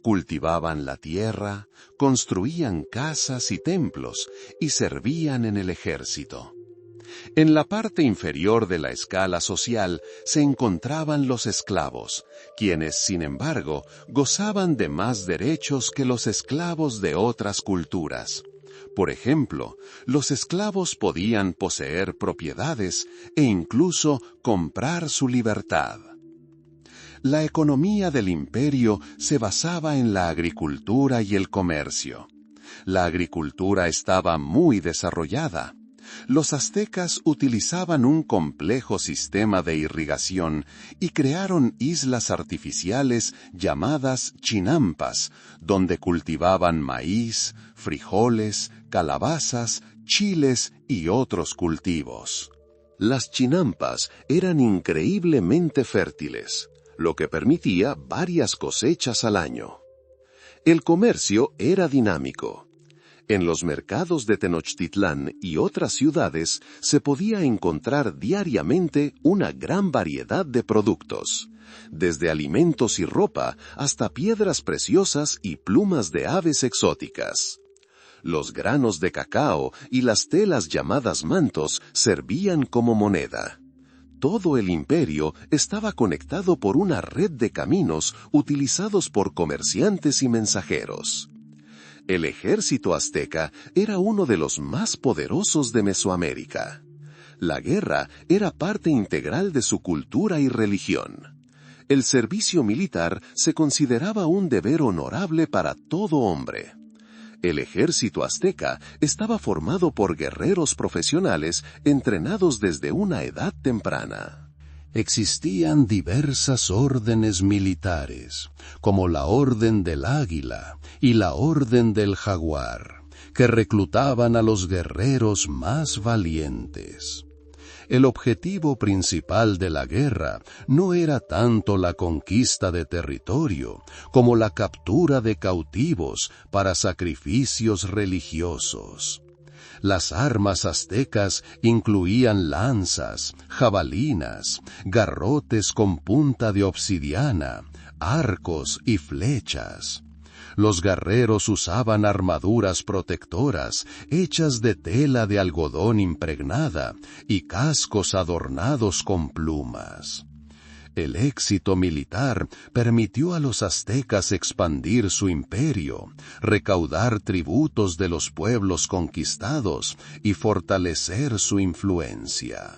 Cultivaban la tierra, construían casas y templos y servían en el ejército. En la parte inferior de la escala social se encontraban los esclavos, quienes, sin embargo, gozaban de más derechos que los esclavos de otras culturas. Por ejemplo, los esclavos podían poseer propiedades e incluso comprar su libertad. La economía del imperio se basaba en la agricultura y el comercio. La agricultura estaba muy desarrollada. Los aztecas utilizaban un complejo sistema de irrigación y crearon islas artificiales llamadas chinampas, donde cultivaban maíz, frijoles, calabazas, chiles y otros cultivos. Las chinampas eran increíblemente fértiles, lo que permitía varias cosechas al año. El comercio era dinámico. En los mercados de Tenochtitlán y otras ciudades se podía encontrar diariamente una gran variedad de productos, desde alimentos y ropa hasta piedras preciosas y plumas de aves exóticas. Los granos de cacao y las telas llamadas mantos servían como moneda. Todo el imperio estaba conectado por una red de caminos utilizados por comerciantes y mensajeros. El ejército azteca era uno de los más poderosos de Mesoamérica. La guerra era parte integral de su cultura y religión. El servicio militar se consideraba un deber honorable para todo hombre. El ejército azteca estaba formado por guerreros profesionales entrenados desde una edad temprana. Existían diversas órdenes militares, como la Orden del Águila y la Orden del Jaguar, que reclutaban a los guerreros más valientes. El objetivo principal de la guerra no era tanto la conquista de territorio, como la captura de cautivos para sacrificios religiosos. Las armas aztecas incluían lanzas, jabalinas, garrotes con punta de obsidiana, arcos y flechas. Los guerreros usaban armaduras protectoras hechas de tela de algodón impregnada y cascos adornados con plumas. El éxito militar permitió a los aztecas expandir su imperio, recaudar tributos de los pueblos conquistados y fortalecer su influencia.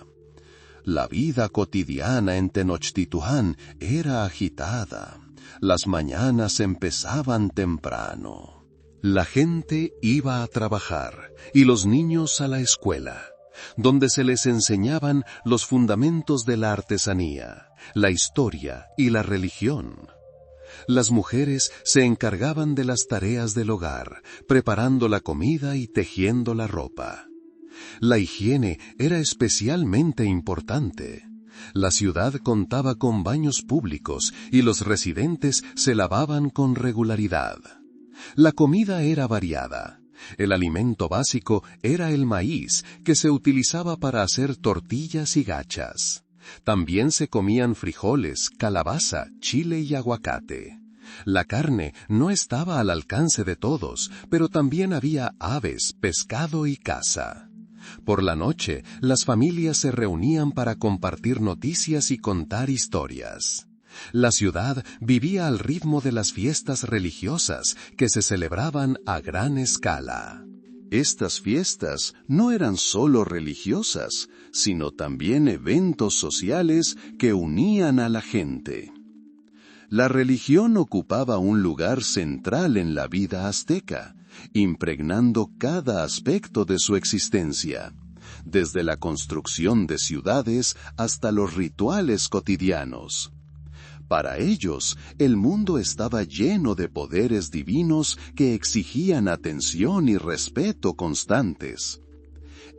La vida cotidiana en Tenochtitlan era agitada. Las mañanas empezaban temprano. La gente iba a trabajar y los niños a la escuela, donde se les enseñaban los fundamentos de la artesanía, la historia y la religión. Las mujeres se encargaban de las tareas del hogar, preparando la comida y tejiendo la ropa. La higiene era especialmente importante. La ciudad contaba con baños públicos y los residentes se lavaban con regularidad. La comida era variada. El alimento básico era el maíz, que se utilizaba para hacer tortillas y gachas. También se comían frijoles, calabaza, chile y aguacate. La carne no estaba al alcance de todos, pero también había aves, pescado y caza. Por la noche, las familias se reunían para compartir noticias y contar historias. La ciudad vivía al ritmo de las fiestas religiosas que se celebraban a gran escala. Estas fiestas no eran solo religiosas, sino también eventos sociales que unían a la gente. La religión ocupaba un lugar central en la vida azteca, impregnando cada aspecto de su existencia, desde la construcción de ciudades hasta los rituales cotidianos. Para ellos, el mundo estaba lleno de poderes divinos que exigían atención y respeto constantes.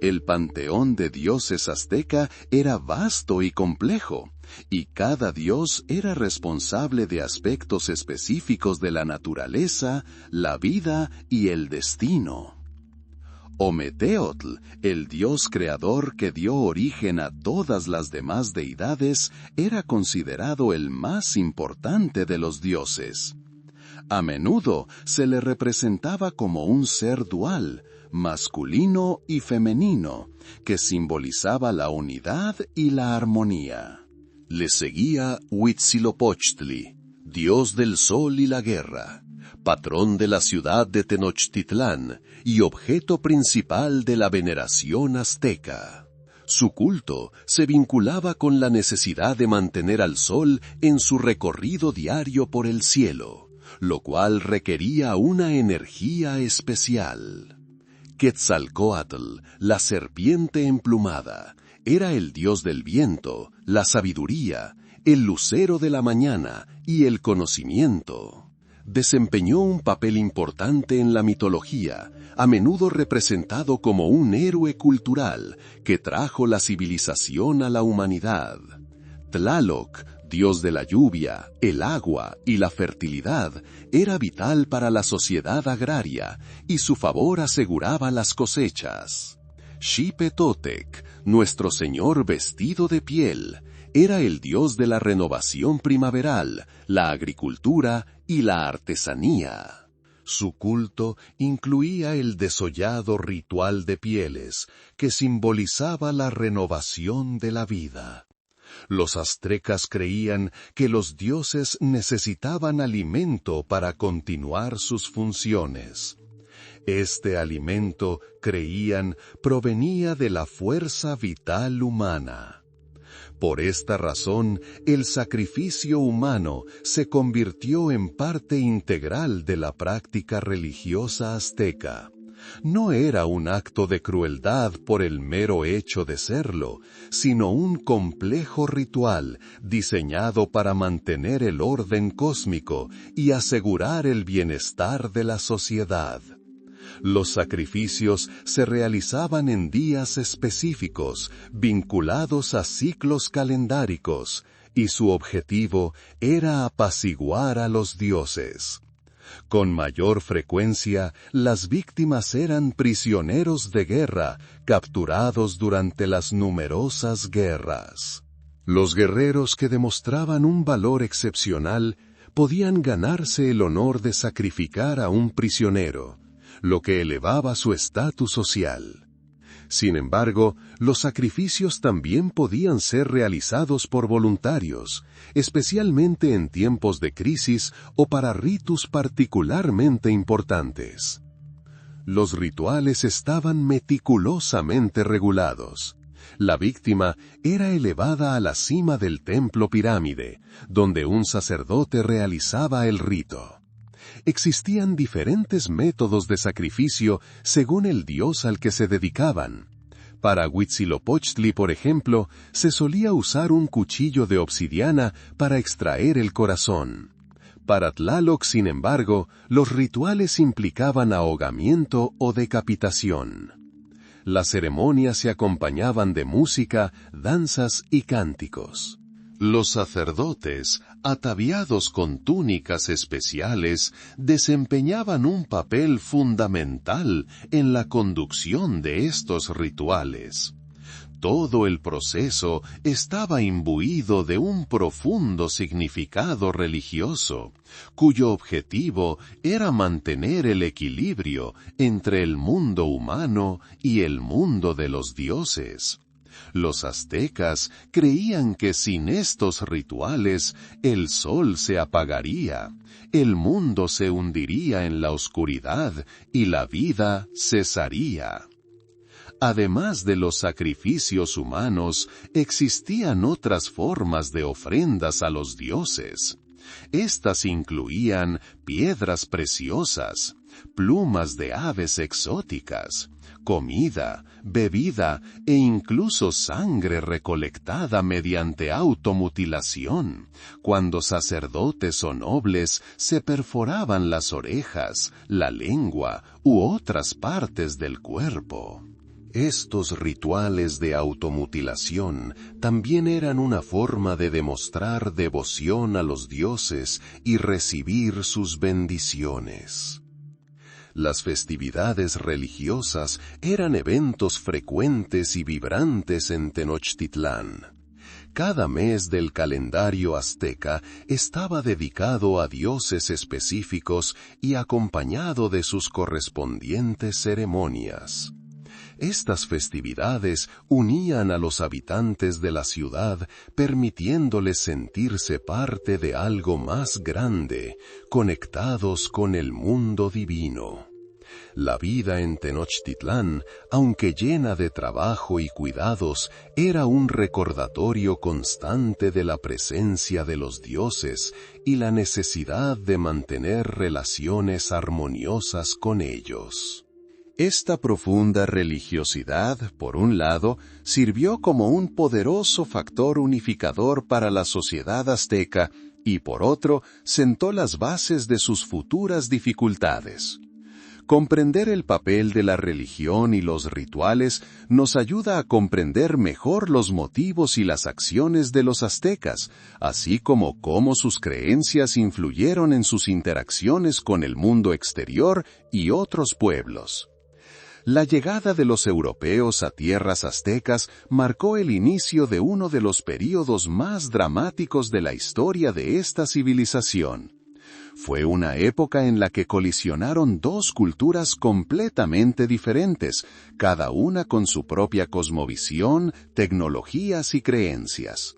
El panteón de dioses azteca era vasto y complejo, y cada dios era responsable de aspectos específicos de la naturaleza, la vida y el destino. Ometeotl, el dios creador que dio origen a todas las demás deidades, era considerado el más importante de los dioses. A menudo se le representaba como un ser dual, masculino y femenino, que simbolizaba la unidad y la armonía. Le seguía Huitzilopochtli, dios del sol y la guerra, patrón de la ciudad de Tenochtitlán y objeto principal de la veneración azteca. Su culto se vinculaba con la necesidad de mantener al sol en su recorrido diario por el cielo, lo cual requería una energía especial. Quetzalcóatl, la serpiente emplumada, era el dios del viento, la sabiduría, el lucero de la mañana y el conocimiento. Desempeñó un papel importante en la mitología, a menudo representado como un héroe cultural que trajo la civilización a la humanidad. Tlaloc, dios de la lluvia, el agua y la fertilidad, era vital para la sociedad agraria y su favor aseguraba las cosechas. Xipetotec, nuestro señor vestido de piel, era el dios de la renovación primaveral, la agricultura y la artesanía. Su culto incluía el desollado ritual de pieles, que simbolizaba la renovación de la vida. Los aztecas creían que los dioses necesitaban alimento para continuar sus funciones. Este alimento, creían, provenía de la fuerza vital humana. Por esta razón, el sacrificio humano se convirtió en parte integral de la práctica religiosa azteca. No era un acto de crueldad por el mero hecho de serlo, sino un complejo ritual diseñado para mantener el orden cósmico y asegurar el bienestar de la sociedad. Los sacrificios se realizaban en días específicos, vinculados a ciclos calendáricos, y su objetivo era apaciguar a los dioses. Con mayor frecuencia, las víctimas eran prisioneros de guerra, capturados durante las numerosas guerras. Los guerreros que demostraban un valor excepcional podían ganarse el honor de sacrificar a un prisionero, lo que elevaba su estatus social. Sin embargo, los sacrificios también podían ser realizados por voluntarios, especialmente en tiempos de crisis o para ritos particularmente importantes. Los rituales estaban meticulosamente regulados. La víctima era elevada a la cima del templo pirámide, donde un sacerdote realizaba el rito. Existían diferentes métodos de sacrificio según el dios al que se dedicaban. Para Huitzilopochtli, por ejemplo, se solía usar un cuchillo de obsidiana para extraer el corazón. Para Tlaloc, sin embargo, los rituales implicaban ahogamiento o decapitación. Las ceremonias se acompañaban de música, danzas y cánticos. Los sacerdotes, ataviados con túnicas especiales, desempeñaban un papel fundamental en la conducción de estos rituales. Todo el proceso estaba imbuido de un profundo significado religioso, cuyo objetivo era mantener el equilibrio entre el mundo humano y el mundo de los dioses. Los aztecas creían que sin estos rituales el sol se apagaría, el mundo se hundiría en la oscuridad y la vida cesaría. Además de los sacrificios humanos, existían otras formas de ofrendas a los dioses. Estas incluían piedras preciosas, plumas de aves exóticas, comida, bebida e incluso sangre recolectada mediante automutilación, cuando sacerdotes o nobles se perforaban las orejas, la lengua u otras partes del cuerpo. Estos rituales de automutilación también eran una forma de demostrar devoción a los dioses y recibir sus bendiciones. Las festividades religiosas eran eventos frecuentes y vibrantes en Tenochtitlán. Cada mes del calendario azteca estaba dedicado a dioses específicos y acompañado de sus correspondientes ceremonias. Estas festividades unían a los habitantes de la ciudad, permitiéndoles sentirse parte de algo más grande, conectados con el mundo divino. La vida en Tenochtitlán, aunque llena de trabajo y cuidados, era un recordatorio constante de la presencia de los dioses y la necesidad de mantener relaciones armoniosas con ellos. Esta profunda religiosidad, por un lado, sirvió como un poderoso factor unificador para la sociedad azteca y, por otro, sentó las bases de sus futuras dificultades. Comprender el papel de la religión y los rituales nos ayuda a comprender mejor los motivos y las acciones de los aztecas, así como cómo sus creencias influyeron en sus interacciones con el mundo exterior y otros pueblos. La llegada de los europeos a tierras aztecas marcó el inicio de uno de los períodos más dramáticos de la historia de esta civilización. Fue una época en la que colisionaron dos culturas completamente diferentes, cada una con su propia cosmovisión, tecnologías y creencias.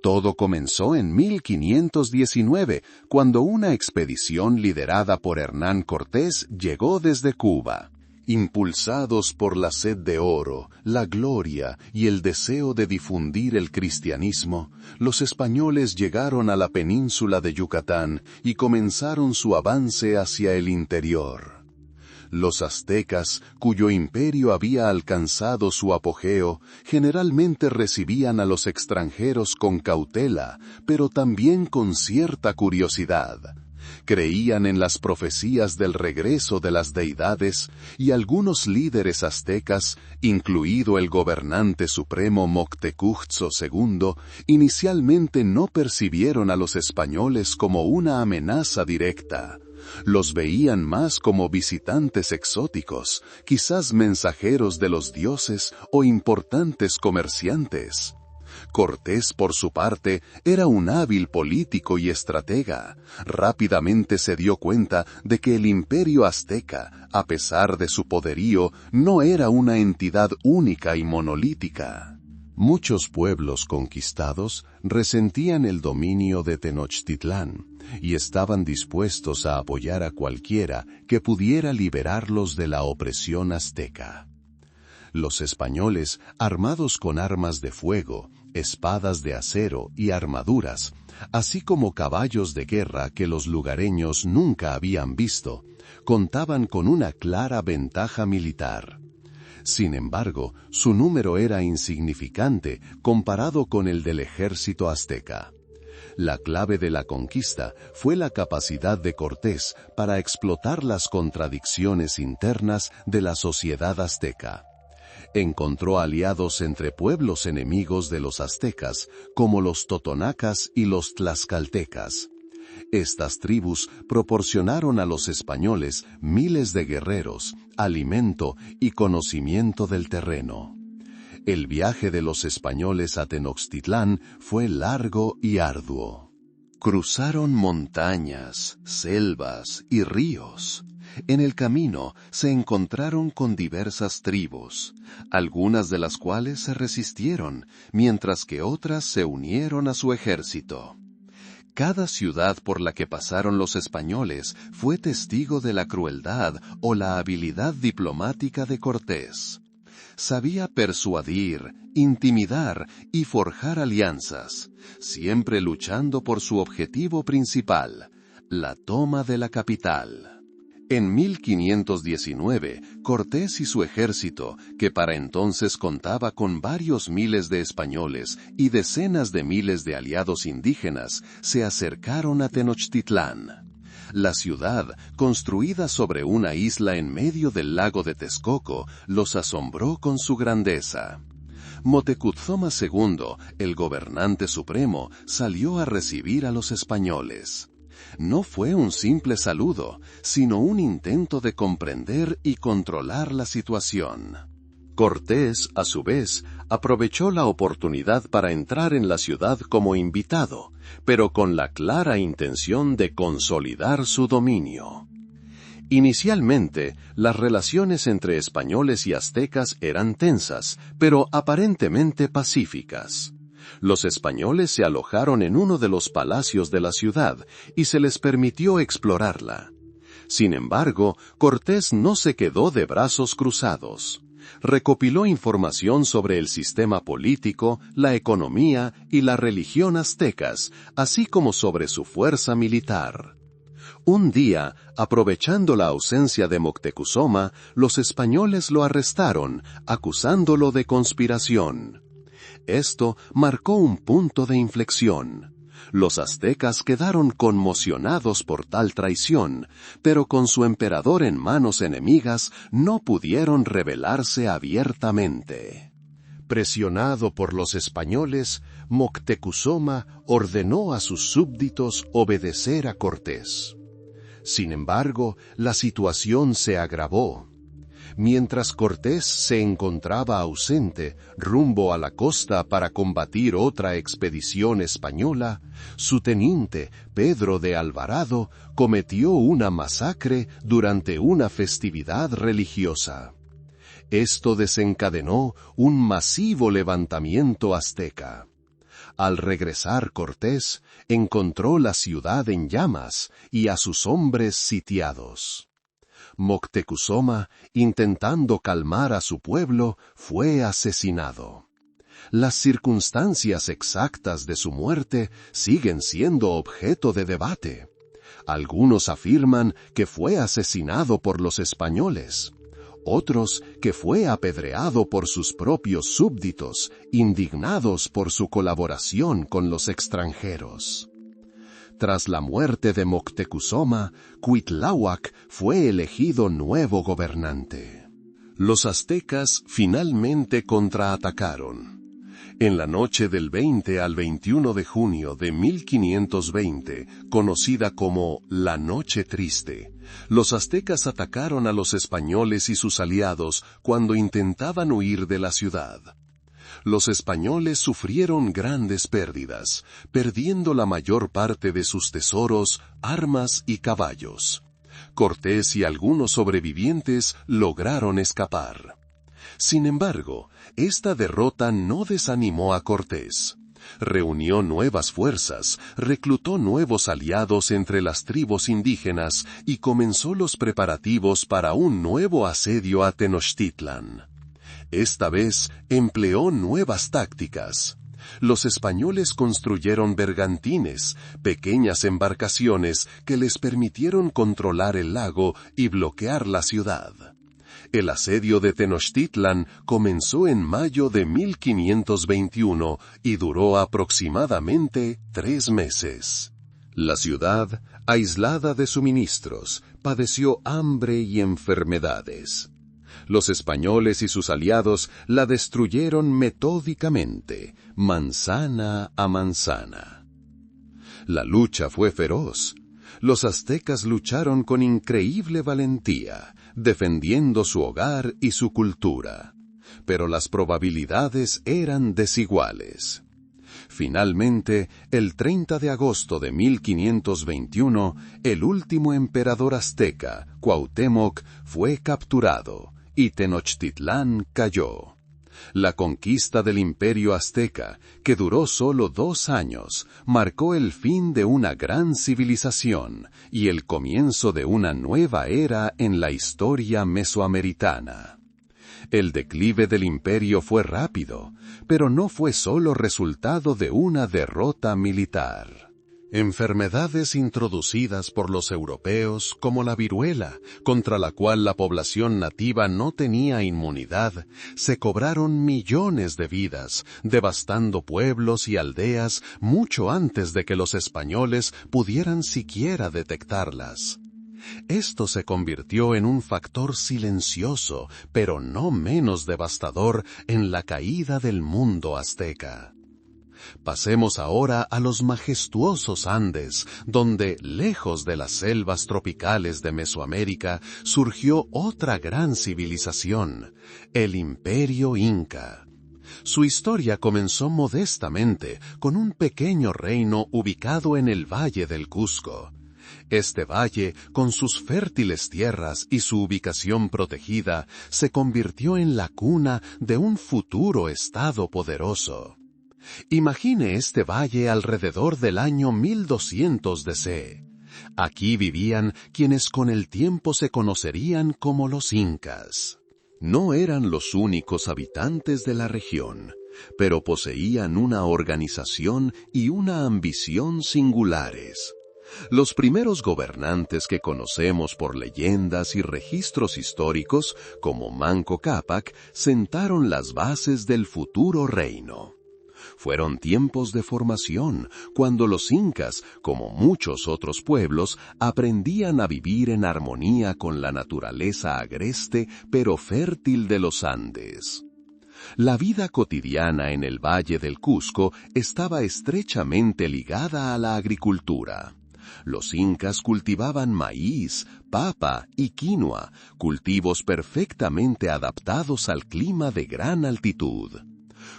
Todo comenzó en 1519, cuando una expedición liderada por Hernán Cortés llegó desde Cuba. Impulsados por la sed de oro, la gloria y el deseo de difundir el cristianismo, los españoles llegaron a la península de Yucatán y comenzaron su avance hacia el interior. Los aztecas, cuyo imperio había alcanzado su apogeo, generalmente recibían a los extranjeros con cautela, pero también con cierta curiosidad. Creían en las profecías del regreso de las deidades, y algunos líderes aztecas, incluido el gobernante supremo Moctezuma II, inicialmente no percibieron a los españoles como una amenaza directa. Los veían más como visitantes exóticos, quizás mensajeros de los dioses o importantes comerciantes. Cortés, por su parte, era un hábil político y estratega. Rápidamente se dio cuenta de que el imperio azteca, a pesar de su poderío, no era una entidad única y monolítica. Muchos pueblos conquistados resentían el dominio de Tenochtitlán y estaban dispuestos a apoyar a cualquiera que pudiera liberarlos de la opresión azteca. Los españoles, armados con armas de fuego, espadas de acero y armaduras, así como caballos de guerra que los lugareños nunca habían visto, contaban con una clara ventaja militar. Sin embargo, su número era insignificante comparado con el del ejército azteca. La clave de la conquista fue la capacidad de Cortés para explotar las contradicciones internas de la sociedad azteca. Encontró aliados entre pueblos enemigos de los aztecas, como los totonacas y los tlaxcaltecas. Estas tribus proporcionaron a los españoles miles de guerreros, alimento y conocimiento del terreno. El viaje de los españoles a Tenochtitlán fue largo y arduo. Cruzaron montañas, selvas y ríos. En el camino se encontraron con diversas tribus, algunas de las cuales se resistieron, mientras que otras se unieron a su ejército. Cada ciudad por la que pasaron los españoles fue testigo de la crueldad o la habilidad diplomática de Cortés. Sabía persuadir, intimidar y forjar alianzas, siempre luchando por su objetivo principal, la toma de la capital. En 1519, Cortés y su ejército, que para entonces contaba con varios miles de españoles y decenas de miles de aliados indígenas, se acercaron a Tenochtitlán. La ciudad, construida sobre una isla en medio del lago de Texcoco, los asombró con su grandeza. Moctezuma II, el gobernante supremo, salió a recibir a los españoles. No fue un simple saludo, sino un intento de comprender y controlar la situación. Cortés, a su vez, aprovechó la oportunidad para entrar en la ciudad como invitado, pero con la clara intención de consolidar su dominio. Inicialmente, las relaciones entre españoles y aztecas eran tensas, pero aparentemente pacíficas. Los españoles se alojaron en uno de los palacios de la ciudad y se les permitió explorarla. Sin embargo, Cortés no se quedó de brazos cruzados. Recopiló información sobre el sistema político, la economía y la religión aztecas, así como sobre su fuerza militar. Un día, aprovechando la ausencia de Moctezuma, los españoles lo arrestaron, acusándolo de conspiración. Esto marcó un punto de inflexión. Los aztecas quedaron conmocionados por tal traición, pero con su emperador en manos enemigas no pudieron rebelarse abiertamente. Presionado por los españoles, Moctezuma ordenó a sus súbditos obedecer a Cortés. Sin embargo, la situación se agravó. Mientras Cortés se encontraba ausente rumbo a la costa para combatir otra expedición española, su teniente, Pedro de Alvarado, cometió una masacre durante una festividad religiosa. Esto desencadenó un masivo levantamiento azteca. Al regresar Cortés, encontró la ciudad en llamas y a sus hombres sitiados. Moctezuma, intentando calmar a su pueblo, fue asesinado. Las circunstancias exactas de su muerte siguen siendo objeto de debate. Algunos afirman que fue asesinado por los españoles. Otros que fue apedreado por sus propios súbditos, indignados por su colaboración con los extranjeros. Tras la muerte de Moctezuma, Cuitláhuac fue elegido nuevo gobernante. Los aztecas finalmente contraatacaron. En la noche del 20 al 21 de junio de 1520, conocida como la Noche Triste, los aztecas atacaron a los españoles y sus aliados cuando intentaban huir de la ciudad. Los españoles sufrieron grandes pérdidas, perdiendo la mayor parte de sus tesoros, armas y caballos. Cortés y algunos sobrevivientes lograron escapar. Sin embargo, esta derrota no desanimó a Cortés. Reunió nuevas fuerzas, reclutó nuevos aliados entre las tribus indígenas y comenzó los preparativos para un nuevo asedio a Tenochtitlan. Esta vez empleó nuevas tácticas. Los españoles construyeron bergantines, pequeñas embarcaciones que les permitieron controlar el lago y bloquear la ciudad. El asedio de Tenochtitlan comenzó en mayo de 1521 y duró aproximadamente 3 meses. La ciudad, aislada de suministros, padeció hambre y enfermedades. Los españoles y sus aliados la destruyeron metódicamente, manzana a manzana. La lucha fue feroz. Los aztecas lucharon con increíble valentía, defendiendo su hogar y su cultura. Pero las probabilidades eran desiguales. Finalmente, el 30 de agosto de 1521, el último emperador azteca, Cuauhtémoc, fue capturado, y Tenochtitlán cayó. La conquista del imperio azteca, que duró solo 2 años, marcó el fin de una gran civilización y el comienzo de una nueva era en la historia mesoamericana. El declive del imperio fue rápido, pero no fue solo resultado de una derrota militar. Enfermedades introducidas por los europeos, como la viruela, contra la cual la población nativa no tenía inmunidad, se cobraron millones de vidas, devastando pueblos y aldeas mucho antes de que los españoles pudieran siquiera detectarlas. Esto se convirtió en un factor silencioso, pero no menos devastador, en la caída del mundo azteca. Pasemos ahora a los majestuosos Andes, donde, lejos de las selvas tropicales de Mesoamérica, surgió otra gran civilización, el Imperio Inca. Su historia comenzó modestamente, con un pequeño reino ubicado en el Valle del Cusco. Este valle, con sus fértiles tierras y su ubicación protegida, se convirtió en la cuna de un futuro estado poderoso. Imagine este valle alrededor del año 1200 DC. Aquí vivían quienes con el tiempo se conocerían como los incas. No eran los únicos habitantes de la región, pero poseían una organización y una ambición singulares. Los primeros gobernantes que conocemos por leyendas y registros históricos, como Manco Cápac, sentaron las bases del futuro reino. Fueron tiempos de formación, cuando los incas, como muchos otros pueblos, aprendían a vivir en armonía con la naturaleza agreste pero fértil de los Andes. La vida cotidiana en el Valle del Cusco estaba estrechamente ligada a la agricultura. Los incas cultivaban maíz, papa y quinoa, cultivos perfectamente adaptados al clima de gran altitud.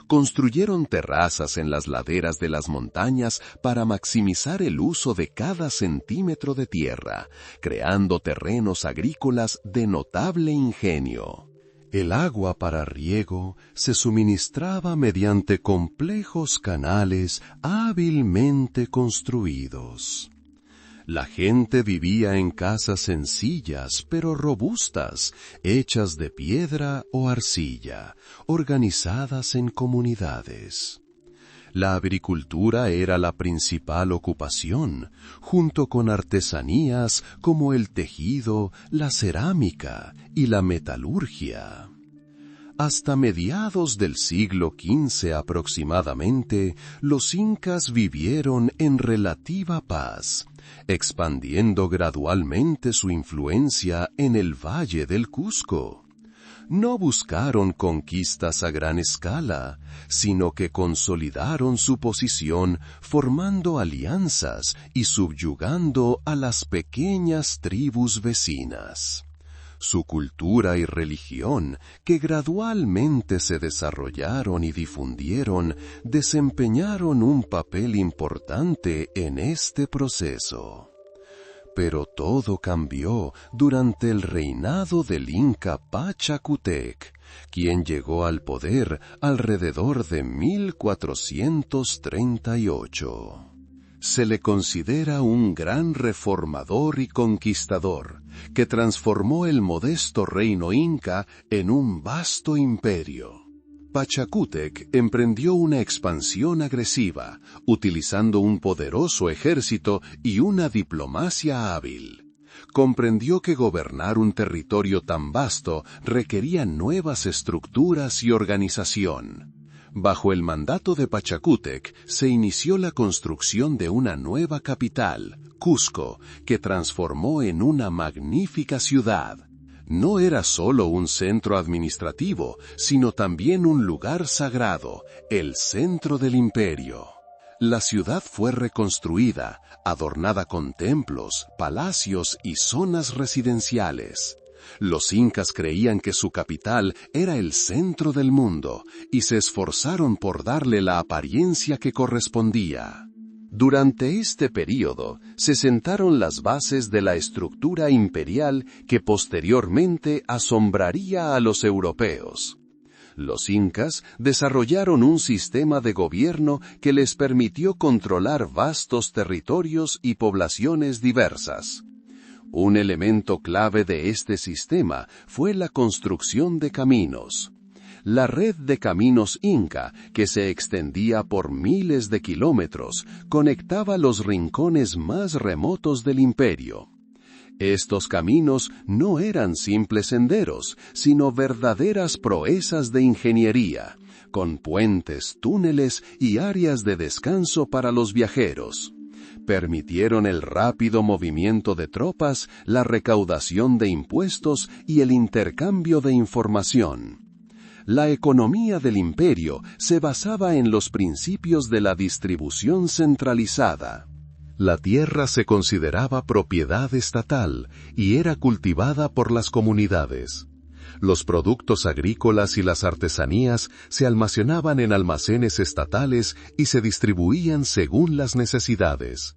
Construyeron terrazas en las laderas de las montañas para maximizar el uso de cada centímetro de tierra, creando terrenos agrícolas de notable ingenio. El agua para riego se suministraba mediante complejos canales hábilmente construidos. La gente vivía en casas sencillas pero robustas, hechas de piedra o arcilla, organizadas en comunidades. La agricultura era la principal ocupación, junto con artesanías como el tejido, la cerámica y la metalurgia. Hasta mediados del siglo XV aproximadamente, los incas vivieron en relativa paz, expandiendo gradualmente su influencia en el Valle del Cusco. No buscaron conquistas a gran escala, sino que consolidaron su posición formando alianzas y subyugando a las pequeñas tribus vecinas. Su cultura y religión, que gradualmente se desarrollaron y difundieron, desempeñaron un papel importante en este proceso. Pero todo cambió durante el reinado del Inca Pachacútec, quien llegó al poder alrededor de 1438. Se le considera un gran reformador y conquistador, que transformó el modesto reino inca en un vasto imperio. Pachacútec emprendió una expansión agresiva, utilizando un poderoso ejército y una diplomacia hábil. Comprendió que gobernar un territorio tan vasto requería nuevas estructuras y organización. Bajo el mandato de Pachacútec se inició la construcción de una nueva capital, Cusco, que transformó en una magnífica ciudad. No era solo un centro administrativo, sino también un lugar sagrado, el centro del imperio. La ciudad fue reconstruida, adornada con templos, palacios y zonas residenciales. Los incas creían que su capital era el centro del mundo y se esforzaron por darle la apariencia que correspondía. Durante este período se sentaron las bases de la estructura imperial que posteriormente asombraría a los europeos. Los incas desarrollaron un sistema de gobierno que les permitió controlar vastos territorios y poblaciones diversas. Un elemento clave de este sistema fue la construcción de caminos. La red de caminos inca, que se extendía por miles de kilómetros, conectaba los rincones más remotos del imperio. Estos caminos no eran simples senderos, sino verdaderas proezas de ingeniería, con puentes, túneles y áreas de descanso para los viajeros. Permitieron el rápido movimiento de tropas, la recaudación de impuestos y el intercambio de información. La economía del imperio se basaba en los principios de la distribución centralizada. La tierra se consideraba propiedad estatal y era cultivada por las comunidades. Los productos agrícolas y las artesanías se almacenaban en almacenes estatales y se distribuían según las necesidades.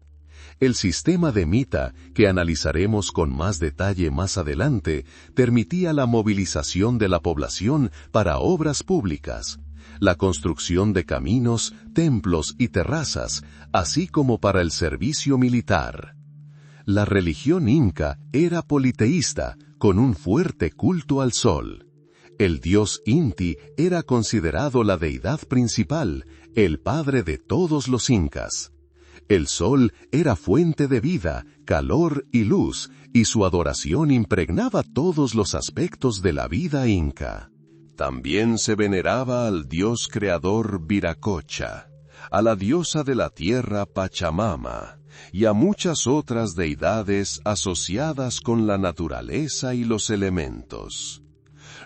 El sistema de Mita, que analizaremos con más detalle más adelante, permitía la movilización de la población para obras públicas, la construcción de caminos, templos y terrazas, así como para el servicio militar. La religión inca era politeísta, con un fuerte culto al sol. El dios Inti era considerado la deidad principal, el padre de todos los incas. El sol era fuente de vida, calor y luz, y su adoración impregnaba todos los aspectos de la vida inca. También se veneraba al dios creador Viracocha, a la diosa de la tierra Pachamama, y a muchas otras deidades asociadas con la naturaleza y los elementos.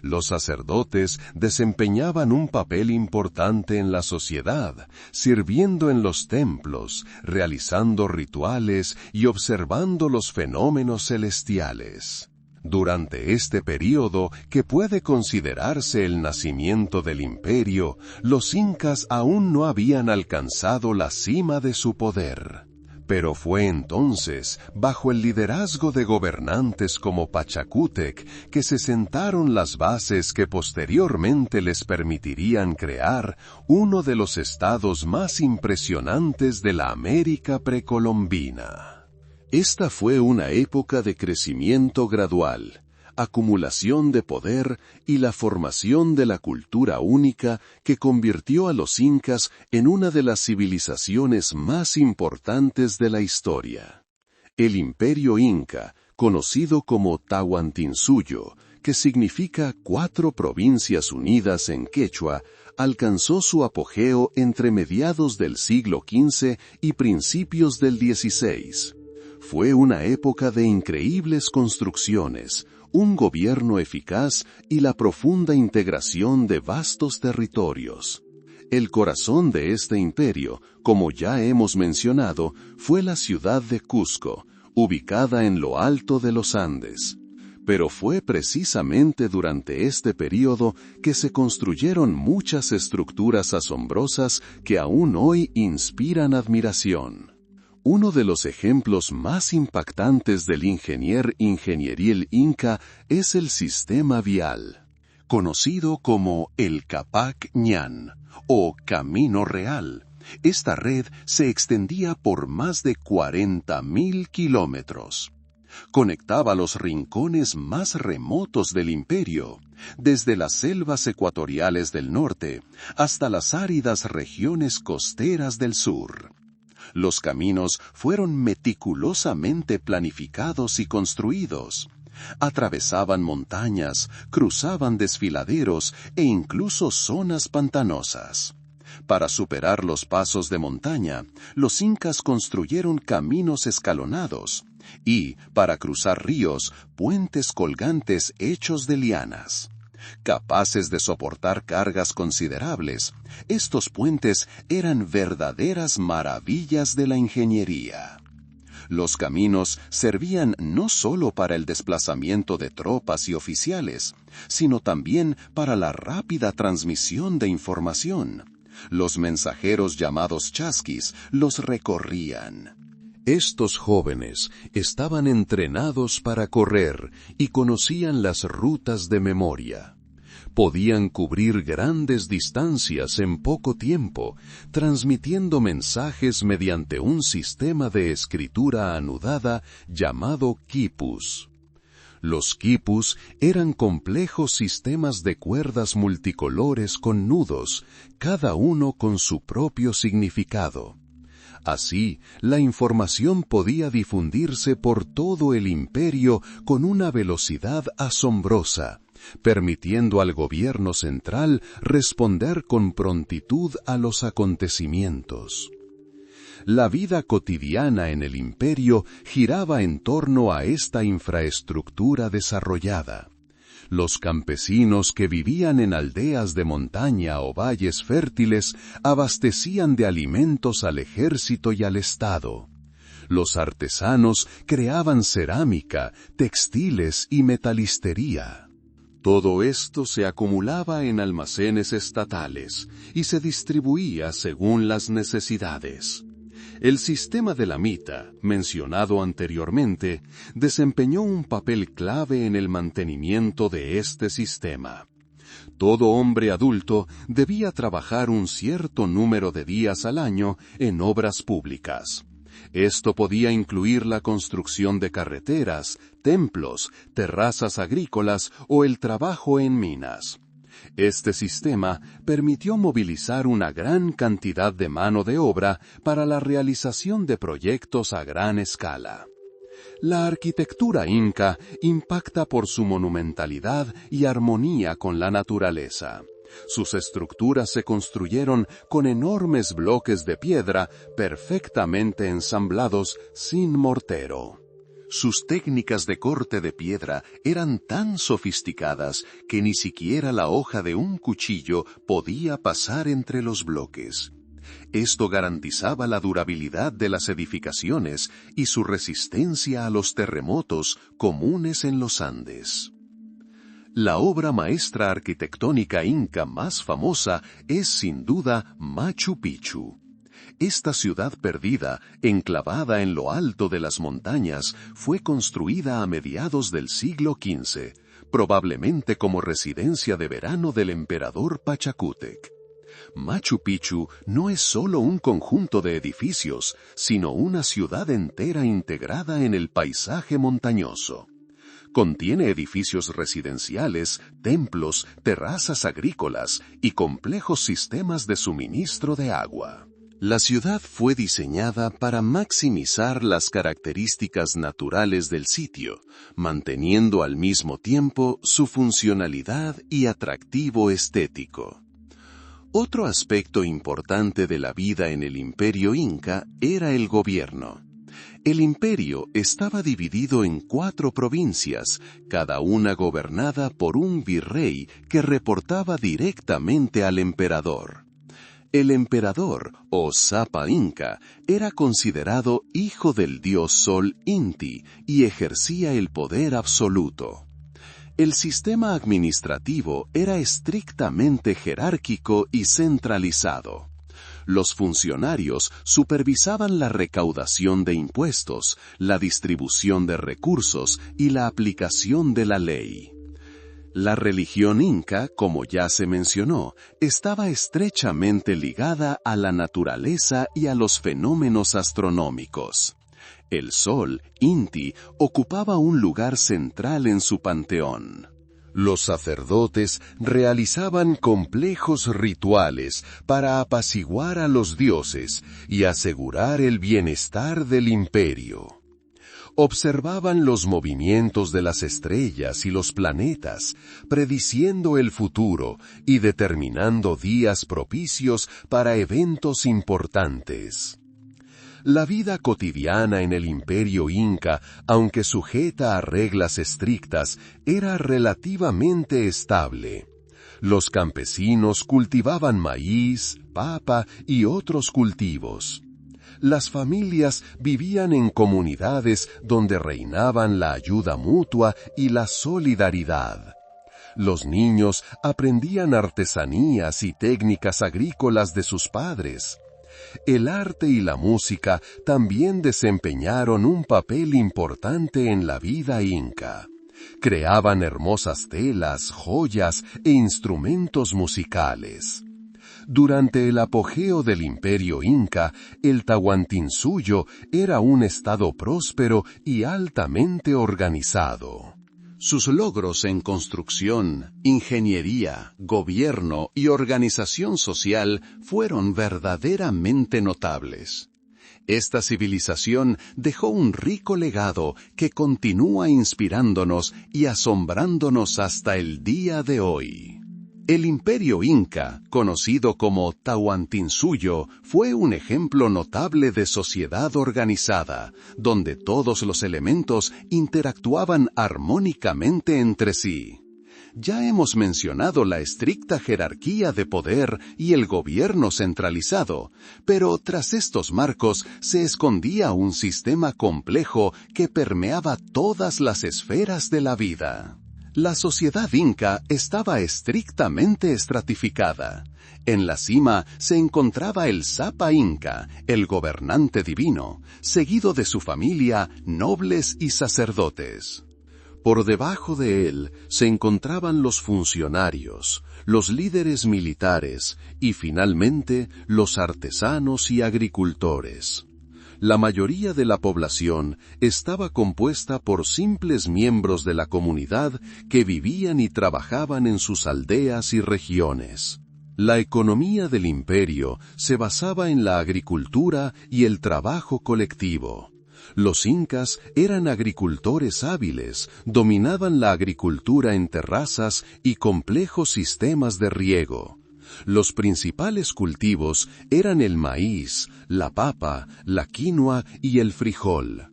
Los sacerdotes desempeñaban un papel importante en la sociedad, sirviendo en los templos, realizando rituales y observando los fenómenos celestiales. Durante este período, que puede considerarse el nacimiento del imperio, los incas aún no habían alcanzado la cima de su poder. Pero fue entonces, bajo el liderazgo de gobernantes como Pachacútec, que se sentaron las bases que posteriormente les permitirían crear uno de los estados más impresionantes de la América precolombina. Esta fue una época de crecimiento gradual, acumulación de poder y la formación de la cultura única que convirtió a los incas en una de las civilizaciones más importantes de la historia. El imperio inca, conocido como Tahuantinsuyo, que significa 4 provincias unidas en quechua, alcanzó su apogeo entre mediados del siglo XV y principios del XVI. Fue una época de increíbles construcciones, un gobierno eficaz y la profunda integración de vastos territorios. El corazón de este imperio, como ya hemos mencionado, fue la ciudad de Cusco, ubicada en lo alto de los Andes. Pero fue precisamente durante este período que se construyeron muchas estructuras asombrosas que aún hoy inspiran admiración. Uno de los ejemplos más impactantes del ingenieril inca es el sistema vial, conocido como el Capac Ñan o Camino Real. Esta red se extendía por más de 40.000 kilómetros. Conectaba los rincones más remotos del imperio, desde las selvas ecuatoriales del norte hasta las áridas regiones costeras del sur. Los caminos fueron meticulosamente planificados y construidos. Atravesaban montañas, cruzaban desfiladeros e incluso zonas pantanosas. Para superar los pasos de montaña, los incas construyeron caminos escalonados y, para cruzar ríos, puentes colgantes hechos de lianas. Capaces de soportar cargas considerables, estos puentes eran verdaderas maravillas de la ingeniería. Los caminos servían no solo para el desplazamiento de tropas y oficiales, sino también para la rápida transmisión de información. Los mensajeros llamados chasquis los recorrían. Estos jóvenes estaban entrenados para correr y conocían las rutas de memoria. Podían cubrir grandes distancias en poco tiempo, transmitiendo mensajes mediante un sistema de escritura anudada llamado quipus. Los quipus eran complejos sistemas de cuerdas multicolores con nudos, cada uno con su propio significado. Así, la información podía difundirse por todo el imperio con una velocidad asombrosa, permitiendo al gobierno central responder con prontitud a los acontecimientos. La vida cotidiana en el imperio giraba en torno a esta infraestructura desarrollada. Los campesinos que vivían en aldeas de montaña o valles fértiles abastecían de alimentos al ejército y al Estado. Los artesanos creaban cerámica, textiles y metalistería. Todo esto se acumulaba en almacenes estatales y se distribuía según las necesidades. El sistema de la mita, mencionado anteriormente, desempeñó un papel clave en el mantenimiento de este sistema. Todo hombre adulto debía trabajar un cierto número de días al año en obras públicas. Esto podía incluir la construcción de carreteras, templos, terrazas agrícolas o el trabajo en minas. Este sistema permitió movilizar una gran cantidad de mano de obra para la realización de proyectos a gran escala. La arquitectura inca impacta por su monumentalidad y armonía con la naturaleza. Sus estructuras se construyeron con enormes bloques de piedra perfectamente ensamblados sin mortero. Sus técnicas de corte de piedra eran tan sofisticadas que ni siquiera la hoja de un cuchillo podía pasar entre los bloques. Esto garantizaba la durabilidad de las edificaciones y su resistencia a los terremotos comunes en los Andes. La obra maestra arquitectónica inca más famosa es sin duda Machu Picchu. Esta ciudad perdida, enclavada en lo alto de las montañas, fue construida a mediados del siglo XV, probablemente como residencia de verano del emperador Pachacútec. Machu Picchu no es solo un conjunto de edificios, sino una ciudad entera integrada en el paisaje montañoso. Contiene edificios residenciales, templos, terrazas agrícolas y complejos sistemas de suministro de agua. La ciudad fue diseñada para maximizar las características naturales del sitio, manteniendo al mismo tiempo su funcionalidad y atractivo estético. Otro aspecto importante de la vida en el Imperio Inca era el gobierno. El imperio estaba dividido en 4 provincias, cada una gobernada por un virrey que reportaba directamente al emperador. El emperador, o Sapa Inca, era considerado hijo del dios Sol Inti y ejercía el poder absoluto. El sistema administrativo era estrictamente jerárquico y centralizado. Los funcionarios supervisaban la recaudación de impuestos, la distribución de recursos y la aplicación de la ley. La religión inca, como ya se mencionó, estaba estrechamente ligada a la naturaleza y a los fenómenos astronómicos. El sol, Inti, ocupaba un lugar central en su panteón. Los sacerdotes realizaban complejos rituales para apaciguar a los dioses y asegurar el bienestar del imperio. Observaban los movimientos de las estrellas y los planetas, prediciendo el futuro y determinando días propicios para eventos importantes. La vida cotidiana en el Imperio Inca, aunque sujeta a reglas estrictas, era relativamente estable. Los campesinos cultivaban maíz, papa y otros cultivos. Las familias vivían en comunidades donde reinaban la ayuda mutua y la solidaridad. Los niños aprendían artesanías y técnicas agrícolas de sus padres. El arte y la música también desempeñaron un papel importante en la vida inca. Creaban hermosas telas, joyas e instrumentos musicales. Durante el apogeo del Imperio Inca, el Tahuantinsuyo era un estado próspero y altamente organizado. Sus logros en construcción, ingeniería, gobierno y organización social fueron verdaderamente notables. Esta civilización dejó un rico legado que continúa inspirándonos y asombrándonos hasta el día de hoy. El Imperio Inca, conocido como Tahuantinsuyo, fue un ejemplo notable de sociedad organizada, donde todos los elementos interactuaban armónicamente entre sí. Ya hemos mencionado la estricta jerarquía de poder y el gobierno centralizado, pero tras estos marcos se escondía un sistema complejo que permeaba todas las esferas de la vida. La sociedad inca estaba estrictamente estratificada. En la cima se encontraba el Sapa Inca, el gobernante divino, seguido de su familia, nobles y sacerdotes. Por debajo de él se encontraban los funcionarios, los líderes militares y finalmente los artesanos y agricultores. La mayoría de la población estaba compuesta por simples miembros de la comunidad que vivían y trabajaban en sus aldeas y regiones. La economía del imperio se basaba en la agricultura y el trabajo colectivo. Los incas eran agricultores hábiles, dominaban la agricultura en terrazas y complejos sistemas de riego. Los principales cultivos eran el maíz, la papa, la quinoa y el frijol.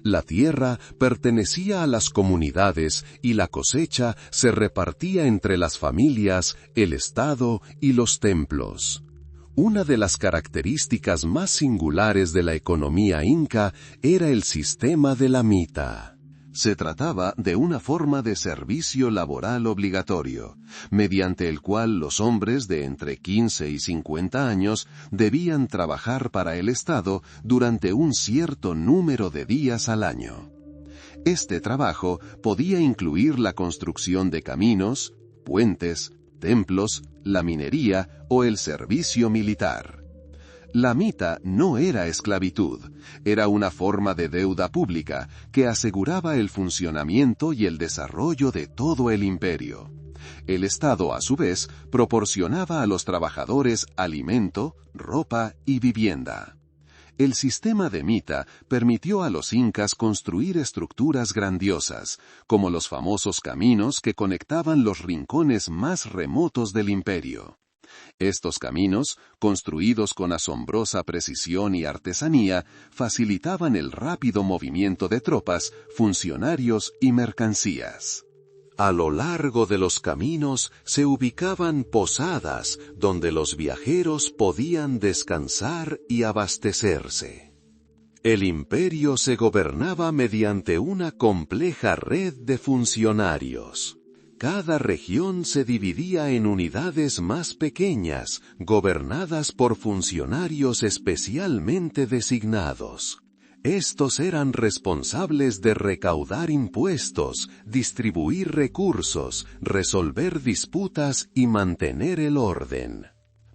La tierra pertenecía a las comunidades y la cosecha se repartía entre las familias, el Estado y los templos. Una de las características más singulares de la economía inca era el sistema de la mita. Se trataba de una forma de servicio laboral obligatorio, mediante el cual los hombres de entre 15 y 50 años debían trabajar para el Estado durante un cierto número de días al año. Este trabajo podía incluir la construcción de caminos, puentes, templos, la minería o el servicio militar. La mita no era esclavitud, era una forma de deuda pública que aseguraba el funcionamiento y el desarrollo de todo el imperio. El Estado, a su vez, proporcionaba a los trabajadores alimento, ropa y vivienda. El sistema de mita permitió a los incas construir estructuras grandiosas, como los famosos caminos que conectaban los rincones más remotos del imperio. Estos caminos, construidos con asombrosa precisión y artesanía, facilitaban el rápido movimiento de tropas, funcionarios y mercancías. A lo largo de los caminos se ubicaban posadas donde los viajeros podían descansar y abastecerse. El imperio se gobernaba mediante una compleja red de funcionarios. Cada región se dividía en unidades más pequeñas, gobernadas por funcionarios especialmente designados. Estos eran responsables de recaudar impuestos, distribuir recursos, resolver disputas y mantener el orden.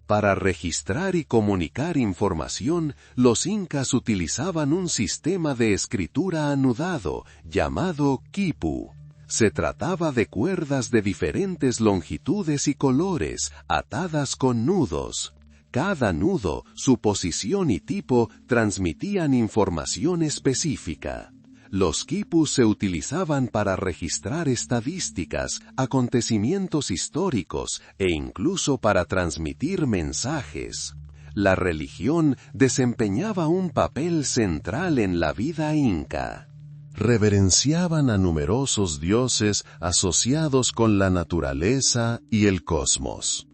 Para registrar y comunicar información, los incas utilizaban un sistema de escritura anudado llamado quipu. Se trataba de cuerdas de diferentes longitudes y colores, atadas con nudos. Cada nudo, su posición y tipo transmitían información específica. Los quipus se utilizaban para registrar estadísticas, acontecimientos históricos e incluso para transmitir mensajes. La religión desempeñaba un papel central en la vida inca. Reverenciaban a numerosos dioses asociados con la naturaleza y el cosmos.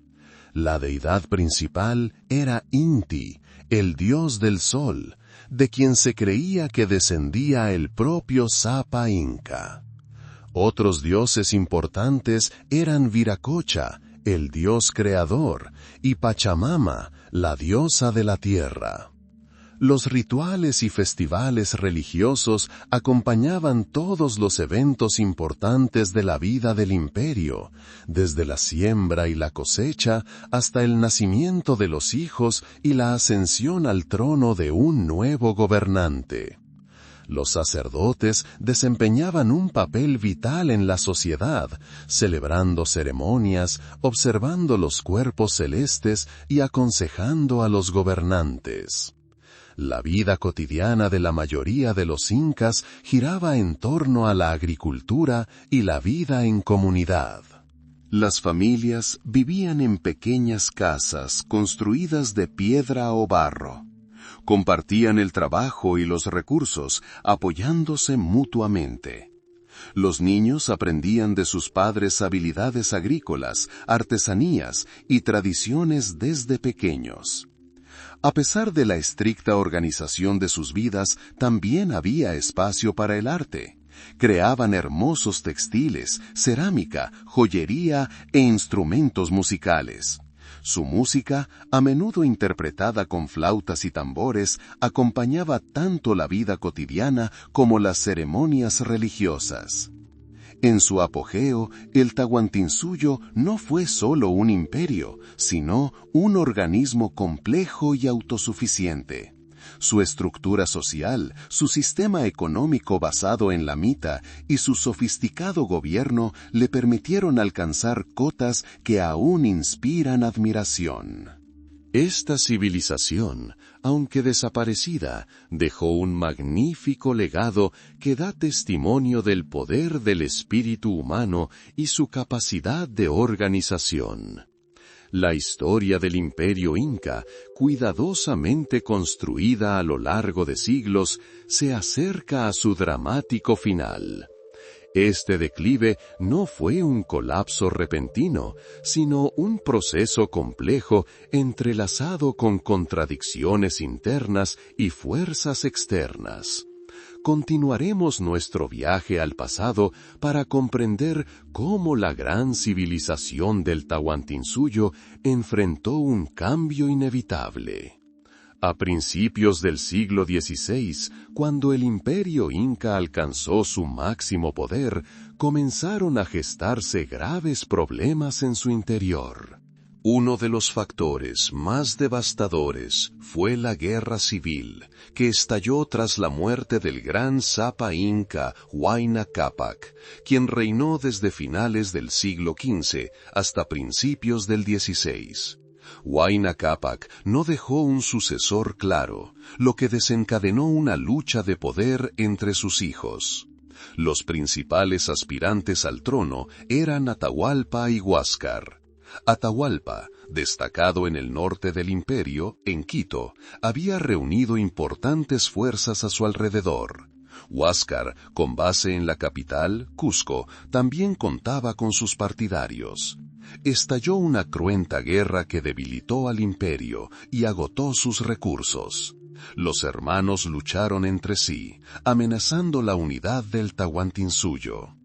La deidad principal era Inti, el dios del sol, de quien se creía que descendía el propio Sapa Inca. Otros dioses importantes eran Viracocha, el dios creador, y Pachamama, la diosa de la tierra. Los rituales y festivales religiosos acompañaban todos los eventos importantes de la vida del imperio, desde la siembra y la cosecha hasta el nacimiento de los hijos y la ascensión al trono de un nuevo gobernante. Los sacerdotes desempeñaban un papel vital en la sociedad, celebrando ceremonias, observando los cuerpos celestes y aconsejando a los gobernantes. La vida cotidiana de la mayoría de los incas giraba en torno a la agricultura y la vida en comunidad. Las familias vivían en pequeñas casas construidas de piedra o barro. Compartían el trabajo y los recursos, apoyándose mutuamente. Los niños aprendían de sus padres habilidades agrícolas, artesanías y tradiciones desde pequeños. A pesar de la estricta organización de sus vidas, también había espacio para el arte. Creaban hermosos textiles, cerámica, joyería e instrumentos musicales. Su música, a menudo interpretada con flautas y tambores, acompañaba tanto la vida cotidiana como las ceremonias religiosas. En su apogeo, el Tahuantinsuyo no fue solo un imperio, sino un organismo complejo y autosuficiente. Su estructura social, su sistema económico basado en la mita y su sofisticado gobierno le permitieron alcanzar cotas que aún inspiran admiración. Esta civilización, aunque desaparecida, dejó un magnífico legado que da testimonio del poder del espíritu humano y su capacidad de organización. La historia del Imperio Inca, cuidadosamente construida a lo largo de siglos, se acerca a su dramático final. Este declive no fue un colapso repentino, sino un proceso complejo entrelazado con contradicciones internas y fuerzas externas. Continuaremos nuestro viaje al pasado para comprender cómo la gran civilización del Tahuantinsuyo enfrentó un cambio inevitable. A principios del siglo XVI, cuando el imperio inca alcanzó su máximo poder, comenzaron a gestarse graves problemas en su interior. Uno de los factores más devastadores fue la guerra civil, que estalló tras la muerte del gran Sapa inca Huayna Cápac, quien reinó desde finales del siglo XV hasta principios del XVI. Huayna Cápac no dejó un sucesor claro, lo que desencadenó una lucha de poder entre sus hijos. Los principales aspirantes al trono eran Atahualpa y Huáscar. Atahualpa, destacado en el norte del imperio, en Quito, había reunido importantes fuerzas a su alrededor. Huáscar, con base en la capital, Cusco, también contaba con sus partidarios. Estalló una cruenta guerra que debilitó al imperio y agotó sus recursos. Los hermanos lucharon entre sí, amenazando la unidad del Tahuantinsuyo.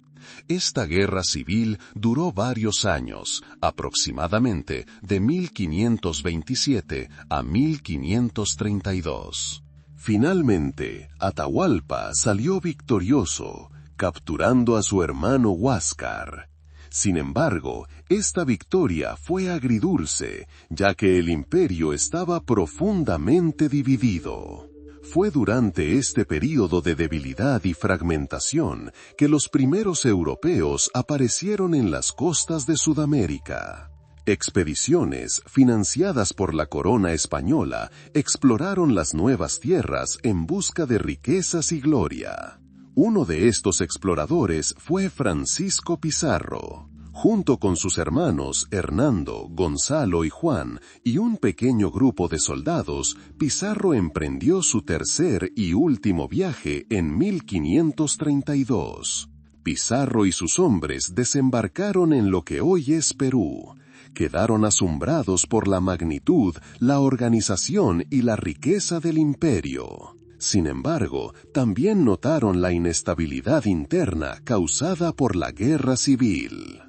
Esta guerra civil duró varios años, aproximadamente de 1527 a 1532. Finalmente, Atahualpa salió victorioso, capturando a su hermano Huáscar. Sin embargo, esta victoria fue agridulce, ya que el imperio estaba profundamente dividido. Fue durante este período de debilidad y fragmentación que los primeros europeos aparecieron en las costas de Sudamérica. Expediciones, financiadas por la corona española, exploraron las nuevas tierras en busca de riquezas y gloria. Uno de estos exploradores fue Francisco Pizarro. Junto con sus hermanos Hernando, Gonzalo y Juan, y un pequeño grupo de soldados, Pizarro emprendió su tercer y último viaje en 1532. Pizarro y sus hombres desembarcaron en lo que hoy es Perú. Quedaron asombrados por la magnitud, la organización y la riqueza del imperio. Sin embargo, también notaron la inestabilidad interna causada por la guerra civil.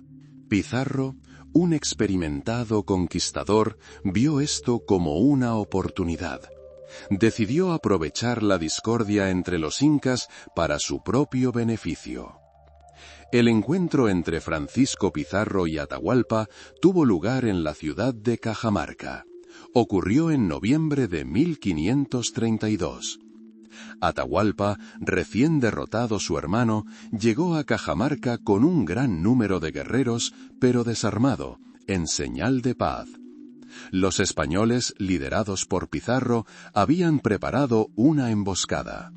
Pizarro, un experimentado conquistador, vio esto como una oportunidad. Decidió aprovechar la discordia entre los incas para su propio beneficio. El encuentro entre Francisco Pizarro y Atahualpa tuvo lugar en la ciudad de Cajamarca. Ocurrió en noviembre de 1532. Atahualpa, recién derrotado su hermano, llegó a Cajamarca con un gran número de guerreros, pero desarmado, en señal de paz. Los españoles, liderados por Pizarro, habían preparado una emboscada.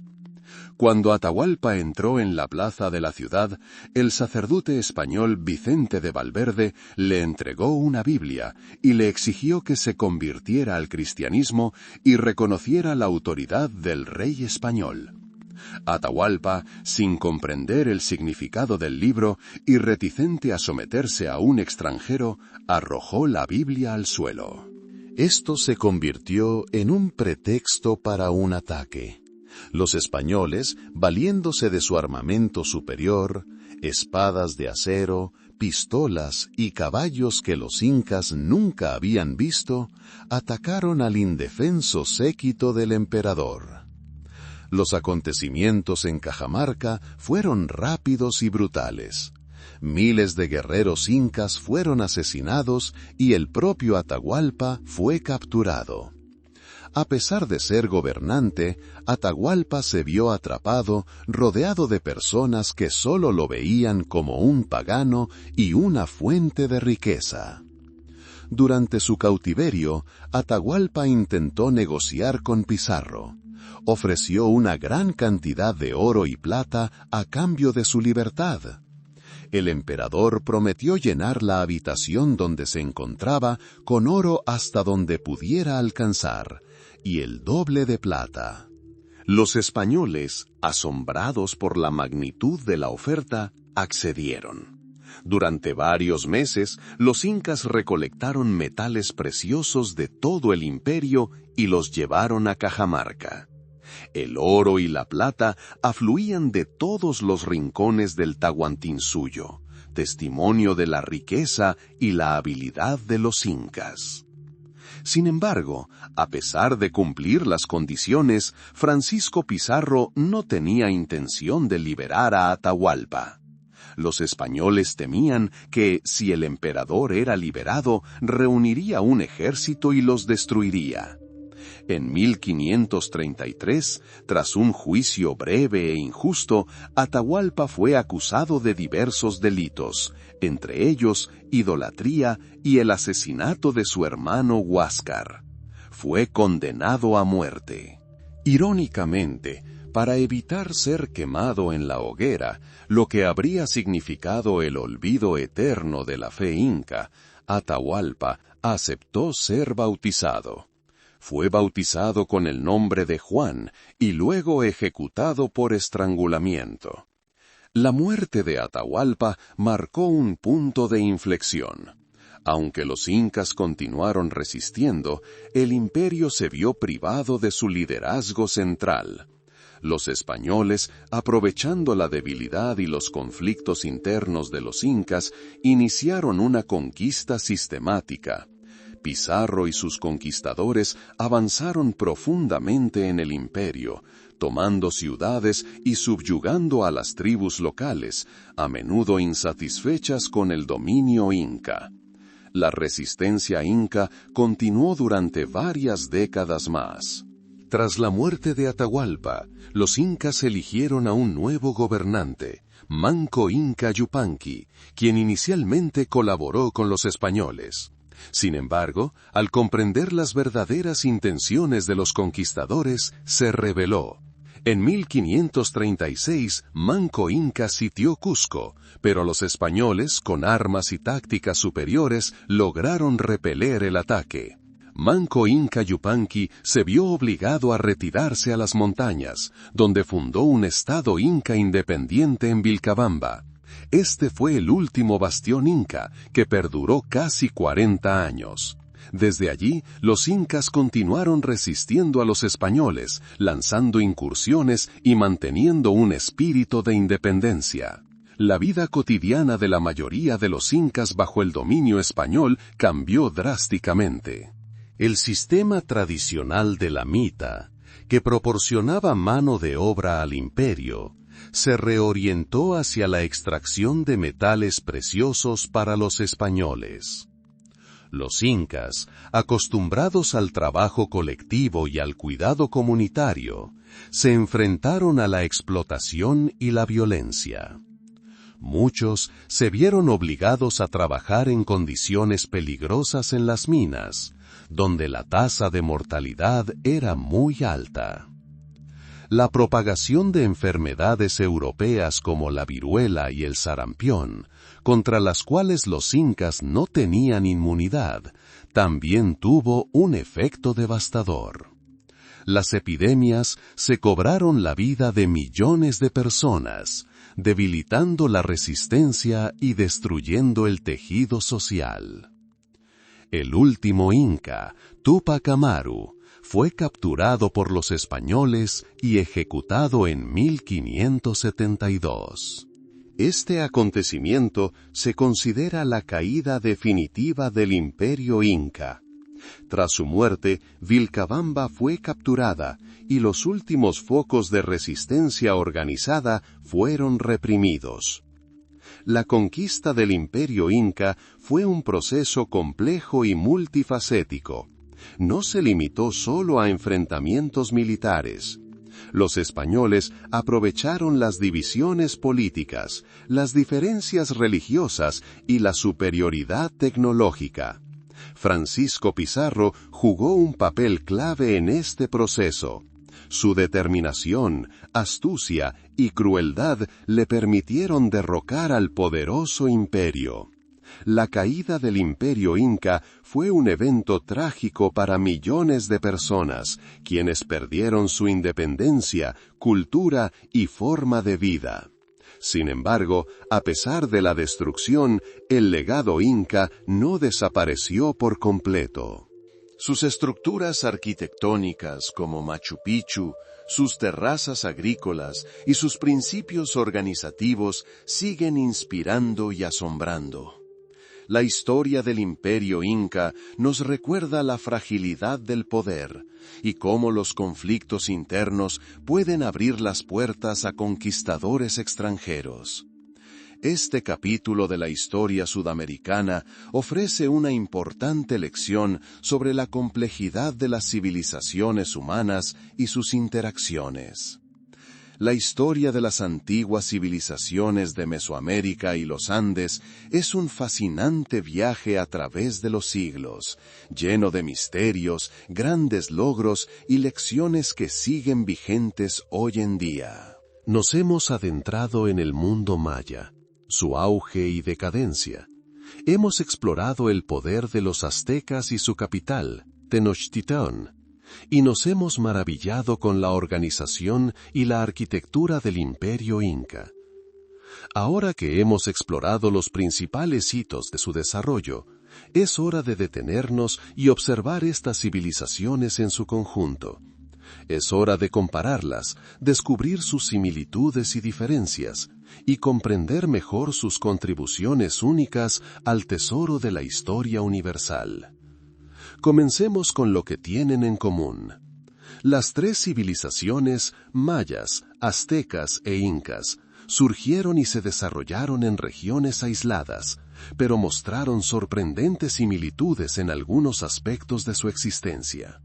Cuando Atahualpa entró en la plaza de la ciudad, el sacerdote español Vicente de Valverde le entregó una Biblia y le exigió que se convirtiera al cristianismo y reconociera la autoridad del rey español. Atahualpa, sin comprender el significado del libro y reticente a someterse a un extranjero, arrojó la Biblia al suelo. Esto se convirtió en un pretexto para un ataque. Los españoles, valiéndose de su armamento superior, espadas de acero, pistolas y caballos que los incas nunca habían visto, atacaron al indefenso séquito del emperador. Los acontecimientos en Cajamarca fueron rápidos y brutales. Miles de guerreros incas fueron asesinados y el propio Atahualpa fue capturado. A pesar de ser gobernante, Atahualpa se vio atrapado, rodeado de personas que solo lo veían como un pagano y una fuente de riqueza. Durante su cautiverio, Atahualpa intentó negociar con Pizarro. Ofreció una gran cantidad de oro y plata a cambio de su libertad. El emperador prometió llenar la habitación donde se encontraba con oro hasta donde pudiera alcanzar, y el doble de plata. Los españoles, asombrados por la magnitud de la oferta, accedieron. Durante varios meses, los incas recolectaron metales preciosos de todo el imperio y los llevaron a Cajamarca. El oro y la plata afluían de todos los rincones del Tahuantinsuyo, testimonio de la riqueza y la habilidad de los incas. Sin embargo, a pesar de cumplir las condiciones, Francisco Pizarro no tenía intención de liberar a Atahualpa. Los españoles temían que, si el emperador era liberado, reuniría un ejército y los destruiría. En 1533, tras un juicio breve e injusto, Atahualpa fue acusado de diversos delitos, entre ellos idolatría y el asesinato de su hermano Huáscar. Fue condenado a muerte. Irónicamente, para evitar ser quemado en la hoguera, lo que habría significado el olvido eterno de la fe inca, Atahualpa aceptó ser bautizado. Fue bautizado con el nombre de Juan y luego ejecutado por estrangulamiento. La muerte de Atahualpa marcó un punto de inflexión. Aunque los incas continuaron resistiendo, el imperio se vio privado de su liderazgo central. Los españoles, aprovechando la debilidad y los conflictos internos de los incas, iniciaron una conquista sistemática. Pizarro y sus conquistadores avanzaron profundamente en el imperio, tomando ciudades y subyugando a las tribus locales, a menudo insatisfechas con el dominio inca. La resistencia inca continuó durante varias décadas más. Tras la muerte de Atahualpa, los incas eligieron a un nuevo gobernante, Manco Inca Yupanqui, quien inicialmente colaboró con los españoles. Sin embargo, al comprender las verdaderas intenciones de los conquistadores, se rebeló. En 1536, Manco Inca sitió Cusco, pero los españoles, con armas y tácticas superiores, lograron repeler el ataque. Manco Inca Yupanqui se vio obligado a retirarse a las montañas, donde fundó un estado inca independiente en Vilcabamba. Este fue el último bastión inca, que perduró casi 40 años. Desde allí, los incas continuaron resistiendo a los españoles, lanzando incursiones y manteniendo un espíritu de independencia. La vida cotidiana de la mayoría de los incas bajo el dominio español cambió drásticamente. El sistema tradicional de la mita, que proporcionaba mano de obra al imperio, se reorientó hacia la extracción de metales preciosos para los españoles. Los incas, acostumbrados al trabajo colectivo y al cuidado comunitario, se enfrentaron a la explotación y la violencia. Muchos se vieron obligados a trabajar en condiciones peligrosas en las minas, donde la tasa de mortalidad era muy alta. La propagación de enfermedades europeas como la viruela y el sarampión, contra las cuales los incas no tenían inmunidad, también tuvo un efecto devastador. Las epidemias se cobraron la vida de millones de personas, debilitando la resistencia y destruyendo el tejido social. El último inca, Túpac Amaru, fue capturado por los españoles y ejecutado en 1572. Este acontecimiento se considera la caída definitiva del Imperio Inca. Tras su muerte, Vilcabamba fue capturada y los últimos focos de resistencia organizada fueron reprimidos. La conquista del Imperio Inca fue un proceso complejo y multifacético. No se limitó solo a enfrentamientos militares. Los españoles aprovecharon las divisiones políticas, las diferencias religiosas y la superioridad tecnológica. Francisco Pizarro jugó un papel clave en este proceso. Su determinación, astucia y crueldad le permitieron derrocar al poderoso imperio. La caída del Imperio Inca fue un evento trágico para millones de personas, quienes perdieron su independencia, cultura y forma de vida. Sin embargo, a pesar de la destrucción, el legado inca no desapareció por completo. Sus estructuras arquitectónicas como Machu Picchu, sus terrazas agrícolas y sus principios organizativos siguen inspirando y asombrando. La historia del Imperio Inca nos recuerda la fragilidad del poder y cómo los conflictos internos pueden abrir las puertas a conquistadores extranjeros. Este capítulo de la historia sudamericana ofrece una importante lección sobre la complejidad de las civilizaciones humanas y sus interacciones. La historia de las antiguas civilizaciones de Mesoamérica y los Andes es un fascinante viaje a través de los siglos, lleno de misterios, grandes logros y lecciones que siguen vigentes hoy en día. Nos hemos adentrado en el mundo maya, su auge y decadencia. Hemos explorado el poder de los aztecas y su capital, Tenochtitlan, y nos hemos maravillado con la organización y la arquitectura del Imperio Inca. Ahora que hemos explorado los principales hitos de su desarrollo, es hora de detenernos y observar estas civilizaciones en su conjunto. Es hora de compararlas, descubrir sus similitudes y diferencias, y comprender mejor sus contribuciones únicas al tesoro de la historia universal. Comencemos con lo que tienen en común. Las tres civilizaciones, mayas, aztecas e incas, surgieron y se desarrollaron en regiones aisladas, pero mostraron sorprendentes similitudes en algunos aspectos de su existencia.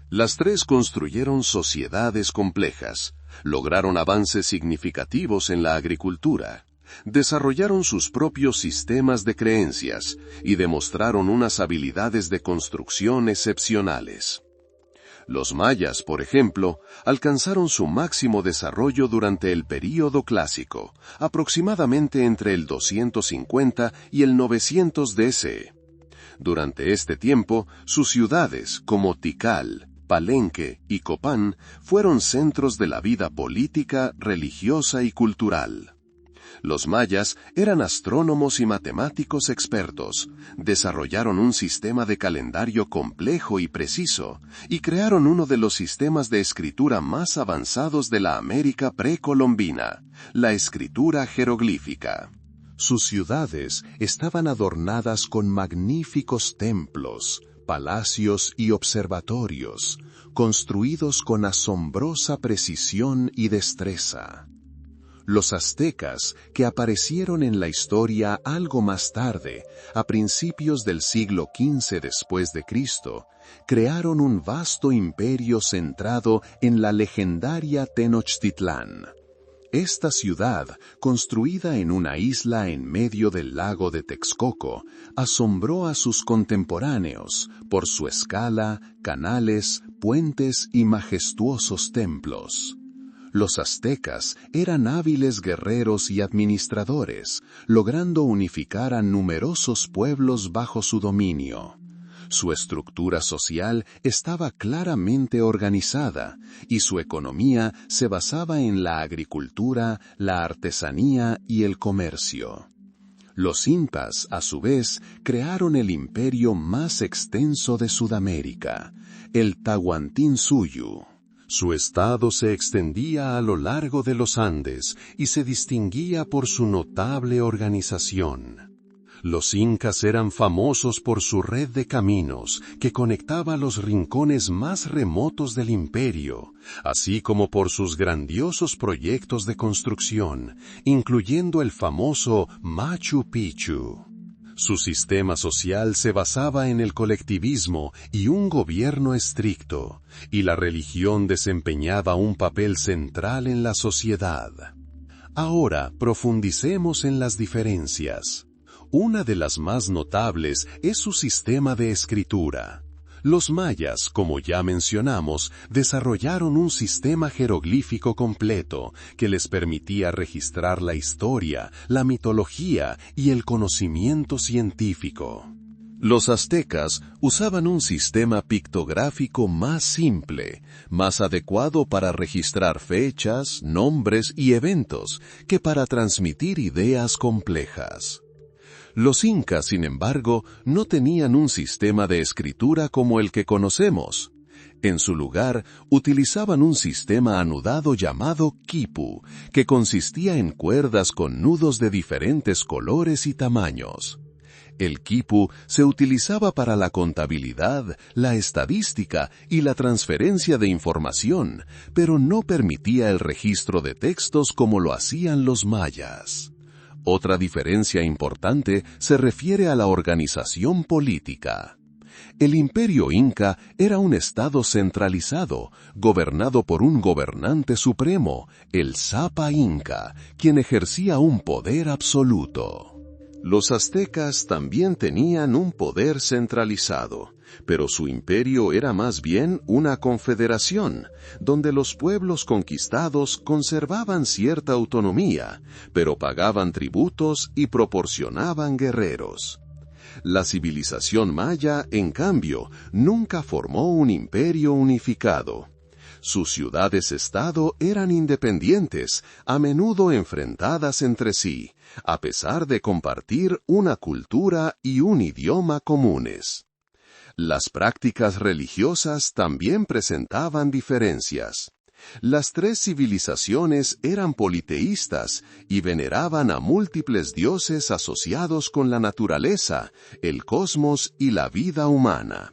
Las tres construyeron sociedades complejas, lograron avances significativos en la agricultura, desarrollaron sus propios sistemas de creencias y demostraron unas habilidades de construcción excepcionales. Los mayas, por ejemplo, alcanzaron su máximo desarrollo durante el período clásico, aproximadamente entre el 250 y el 900 DC. Durante este tiempo, sus ciudades, como Tikal, Palenque y Copán, fueron centros de la vida política, religiosa y cultural. Los mayas eran astrónomos y matemáticos expertos, desarrollaron un sistema de calendario complejo y preciso, y crearon uno de los sistemas de escritura más avanzados de la América precolombina, la escritura jeroglífica. Sus ciudades estaban adornadas con magníficos templos, palacios y observatorios, construidos con asombrosa precisión y destreza. Los aztecas, que aparecieron en la historia algo más tarde, a principios del siglo XV después de Cristo, crearon un vasto imperio centrado en la legendaria Tenochtitlán. Esta ciudad, construida en una isla en medio del lago de Texcoco, asombró a sus contemporáneos por su escala, canales, puentes y majestuosos templos. Los aztecas eran hábiles guerreros y administradores, logrando unificar a numerosos pueblos bajo su dominio. Su estructura social estaba claramente organizada y su economía se basaba en la agricultura, la artesanía y el comercio. Los incas, a su vez, crearon el imperio más extenso de Sudamérica, el Tahuantinsuyo. Su estado se extendía a lo largo de los Andes y se distinguía por su notable organización. Los incas eran famosos por su red de caminos que conectaba los rincones más remotos del imperio, así como por sus grandiosos proyectos de construcción, incluyendo el famoso Machu Picchu. Su sistema social se basaba en el colectivismo y un gobierno estricto, y la religión desempeñaba un papel central en la sociedad. Ahora profundicemos en las diferencias. Una de las más notables es su sistema de escritura. Los mayas, como ya mencionamos, desarrollaron un sistema jeroglífico completo que les permitía registrar la historia, la mitología y el conocimiento científico. Los aztecas usaban un sistema pictográfico más simple, más adecuado para registrar fechas, nombres y eventos que para transmitir ideas complejas. Los incas, sin embargo, no tenían un sistema de escritura como el que conocemos. En su lugar, utilizaban un sistema anudado llamado quipu, que consistía en cuerdas con nudos de diferentes colores y tamaños. El quipu se utilizaba para la contabilidad, la estadística y la transferencia de información, pero no permitía el registro de textos como lo hacían los mayas. Otra diferencia importante se refiere a la organización política. El imperio inca era un estado centralizado, gobernado por un gobernante supremo, el Sapa Inca, quien ejercía un poder absoluto. Los aztecas también tenían un poder centralizado, pero su imperio era más bien una confederación, donde los pueblos conquistados conservaban cierta autonomía, pero pagaban tributos y proporcionaban guerreros. La civilización maya, en cambio, nunca formó un imperio unificado. Sus ciudades-estado eran independientes, a menudo enfrentadas entre sí, a pesar de compartir una cultura y un idioma comunes. Las prácticas religiosas también presentaban diferencias. Las tres civilizaciones eran politeístas y veneraban a múltiples dioses asociados con la naturaleza, el cosmos y la vida humana.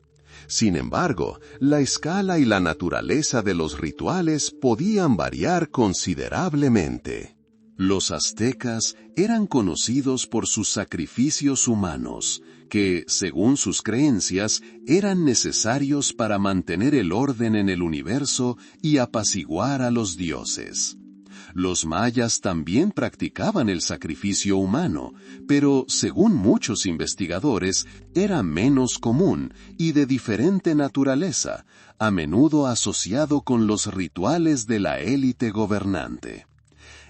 Sin embargo, la escala y la naturaleza de los rituales podían variar considerablemente. Los aztecas eran conocidos por sus sacrificios humanos, que, según sus creencias, eran necesarios para mantener el orden en el universo y apaciguar a los dioses. Los mayas también practicaban el sacrificio humano, pero, según muchos investigadores, era menos común y de diferente naturaleza, a menudo asociado con los rituales de la élite gobernante.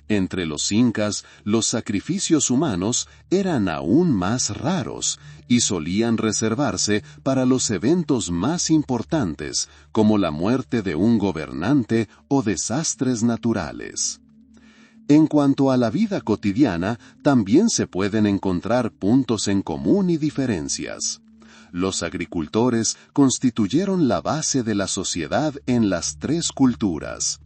Entre los incas, los sacrificios humanos eran aún más raros y solían reservarse para los eventos más importantes, como la muerte de un gobernante o desastres naturales. En cuanto a la vida cotidiana, también se pueden encontrar puntos en común y diferencias. Los agricultores constituyeron la base de la sociedad en las tres culturas.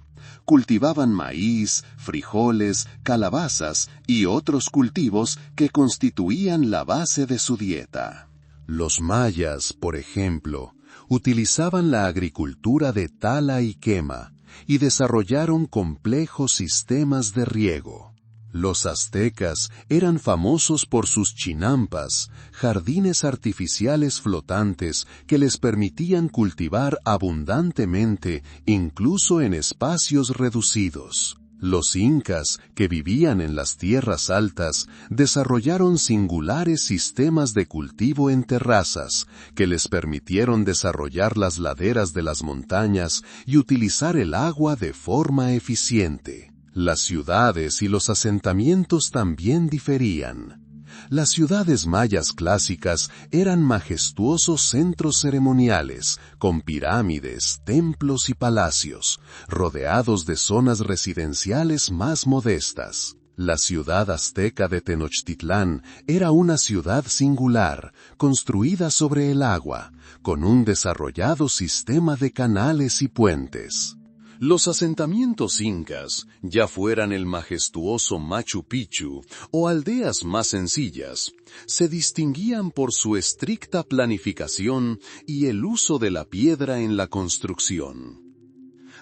Cultivaban maíz, frijoles, calabazas y otros cultivos que constituían la base de su dieta. Los mayas, por ejemplo, utilizaban la agricultura de tala y quema y desarrollaron complejos sistemas de riego. Los aztecas eran famosos por sus chinampas, jardines artificiales flotantes que les permitían cultivar abundantemente incluso en espacios reducidos. Los incas, que vivían en las tierras altas, desarrollaron singulares sistemas de cultivo en terrazas que les permitieron desarrollar las laderas de las montañas y utilizar el agua de forma eficiente. Las ciudades y los asentamientos también diferían. Las ciudades mayas clásicas eran majestuosos centros ceremoniales, con pirámides, templos y palacios, rodeados de zonas residenciales más modestas. La ciudad azteca de Tenochtitlán era una ciudad singular, construida sobre el agua, con un desarrollado sistema de canales y puentes. Los asentamientos incas, ya fueran el majestuoso Machu Picchu o aldeas más sencillas, se distinguían por su estricta planificación y el uso de la piedra en la construcción.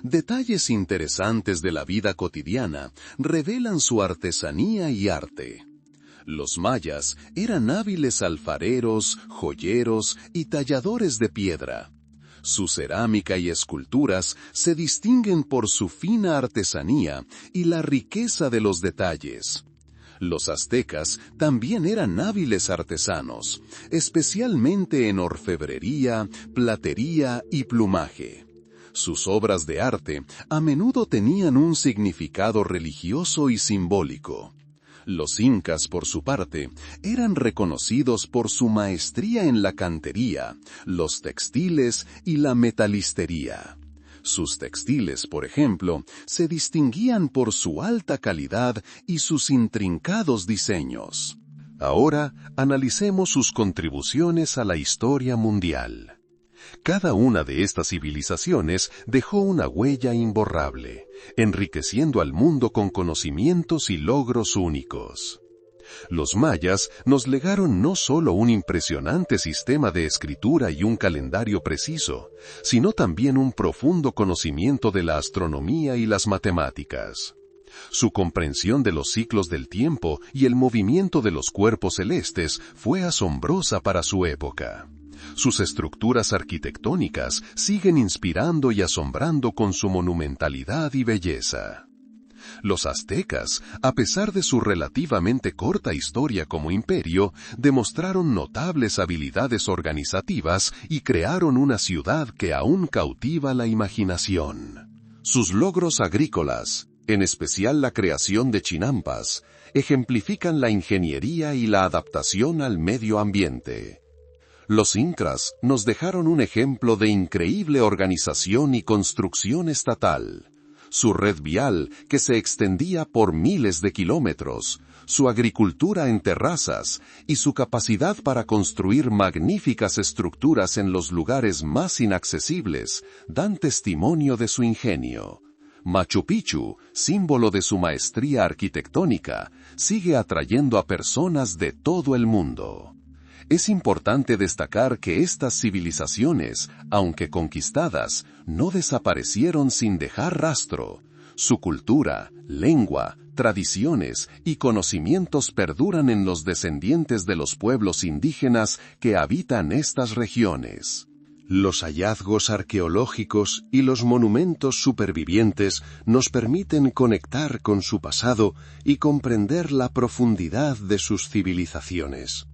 Detalles interesantes de la vida cotidiana revelan su artesanía y arte. Los mayas eran hábiles alfareros, joyeros y talladores de piedra. Su cerámica y esculturas se distinguen por su fina artesanía y la riqueza de los detalles. Los aztecas también eran hábiles artesanos, especialmente en orfebrería, platería y plumaje. Sus obras de arte a menudo tenían un significado religioso y simbólico. Los incas, por su parte, eran reconocidos por su maestría en la cantería, los textiles y la metalistería. Sus textiles, por ejemplo, se distinguían por su alta calidad y sus intrincados diseños. Ahora, analicemos sus contribuciones a la historia mundial. Cada una de estas civilizaciones dejó una huella imborrable, enriqueciendo al mundo con conocimientos y logros únicos. Los mayas nos legaron no solo un impresionante sistema de escritura y un calendario preciso, sino también un profundo conocimiento de la astronomía y las matemáticas. Su comprensión de los ciclos del tiempo y el movimiento de los cuerpos celestes fue asombrosa para su época. Sus estructuras arquitectónicas siguen inspirando y asombrando con su monumentalidad y belleza. Los aztecas, a pesar de su relativamente corta historia como imperio, demostraron notables habilidades organizativas y crearon una ciudad que aún cautiva la imaginación. Sus logros agrícolas, en especial la creación de chinampas, ejemplifican la ingeniería y la adaptación al medio ambiente. Los incas nos dejaron un ejemplo de increíble organización y construcción estatal. Su red vial, que se extendía por miles de kilómetros, su agricultura en terrazas y su capacidad para construir magníficas estructuras en los lugares más inaccesibles, dan testimonio de su ingenio. Machu Picchu, símbolo de su maestría arquitectónica, sigue atrayendo a personas de todo el mundo. Es importante destacar que estas civilizaciones, aunque conquistadas, no desaparecieron sin dejar rastro. Su cultura, lengua, tradiciones y conocimientos perduran en los descendientes de los pueblos indígenas que habitan estas regiones. Los hallazgos arqueológicos y los monumentos supervivientes nos permiten conectar con su pasado y comprender la profundidad de sus civilizaciones.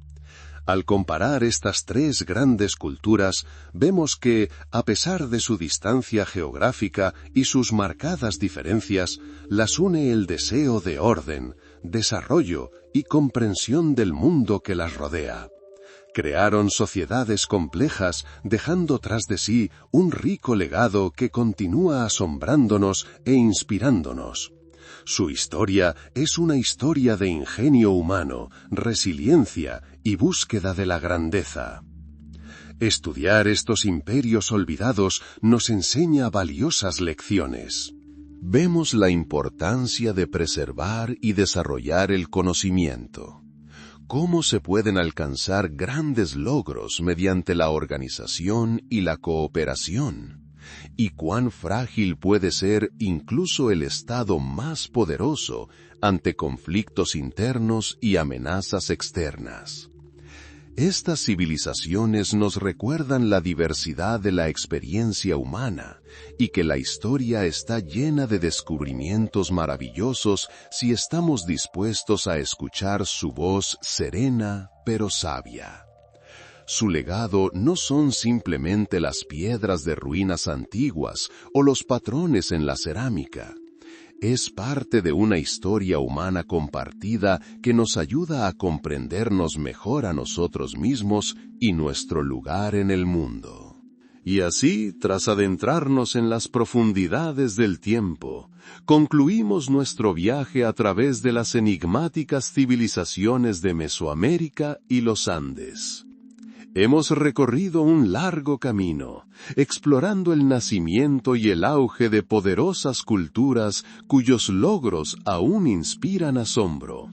Al comparar estas tres grandes culturas, vemos que, a pesar de su distancia geográfica y sus marcadas diferencias, las une el deseo de orden, desarrollo y comprensión del mundo que las rodea. Crearon sociedades complejas, dejando tras de sí un rico legado que continúa asombrándonos e inspirándonos. Su historia es una historia de ingenio humano, resiliencia y búsqueda de la grandeza. Estudiar estos imperios olvidados nos enseña valiosas lecciones. Vemos la importancia de preservar y desarrollar el conocimiento. Cómo se pueden alcanzar grandes logros mediante la organización y la cooperación. Y cuán frágil puede ser incluso el Estado más poderoso ante conflictos internos y amenazas externas. Estas civilizaciones nos recuerdan la diversidad de la experiencia humana y que la historia está llena de descubrimientos maravillosos si estamos dispuestos a escuchar su voz serena pero sabia. Su legado no son simplemente las piedras de ruinas antiguas o los patrones en la cerámica. Es parte de una historia humana compartida que nos ayuda a comprendernos mejor a nosotros mismos y nuestro lugar en el mundo. Y así, tras adentrarnos en las profundidades del tiempo, concluimos nuestro viaje a través de las enigmáticas civilizaciones de Mesoamérica y los Andes. Hemos recorrido un largo camino, explorando el nacimiento y el auge de poderosas culturas cuyos logros aún inspiran asombro.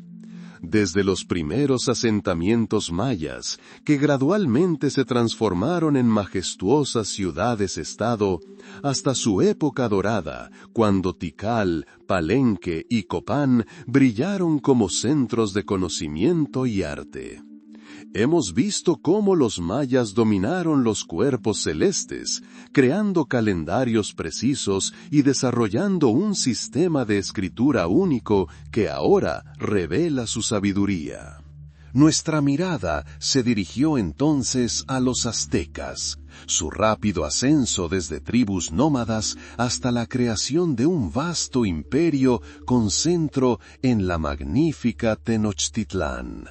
Desde los primeros asentamientos mayas, que gradualmente se transformaron en majestuosas ciudades-estado, hasta su época dorada, cuando Tikal, Palenque y Copán brillaron como centros de conocimiento y arte. Hemos visto cómo los mayas dominaron los cuerpos celestes, creando calendarios precisos y desarrollando un sistema de escritura único que ahora revela su sabiduría. Nuestra mirada se dirigió entonces a los aztecas, su rápido ascenso desde tribus nómadas hasta la creación de un vasto imperio con centro en la magnífica Tenochtitlán.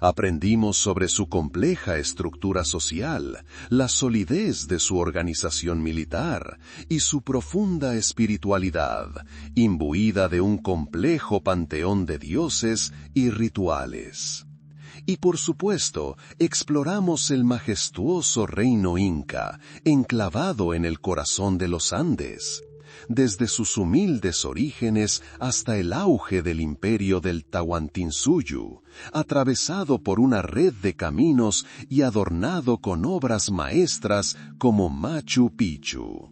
Aprendimos sobre su compleja estructura social, la solidez de su organización militar y su profunda espiritualidad, imbuida de un complejo panteón de dioses y rituales. Y por supuesto, exploramos el majestuoso reino inca, enclavado en el corazón de los Andes. Desde sus humildes orígenes hasta el auge del imperio del Tahuantinsuyo, atravesado por una red de caminos y adornado con obras maestras como Machu Picchu.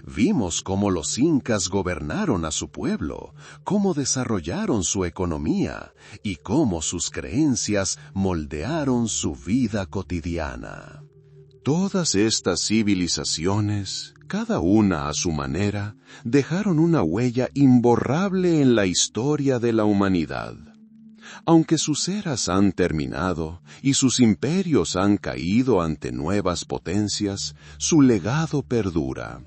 Vimos cómo los incas gobernaron a su pueblo, cómo desarrollaron su economía y cómo sus creencias moldearon su vida cotidiana. Todas estas civilizaciones, cada una a su manera, dejaron una huella imborrable en la historia de la humanidad. Aunque sus eras han terminado y sus imperios han caído ante nuevas potencias, su legado perdura.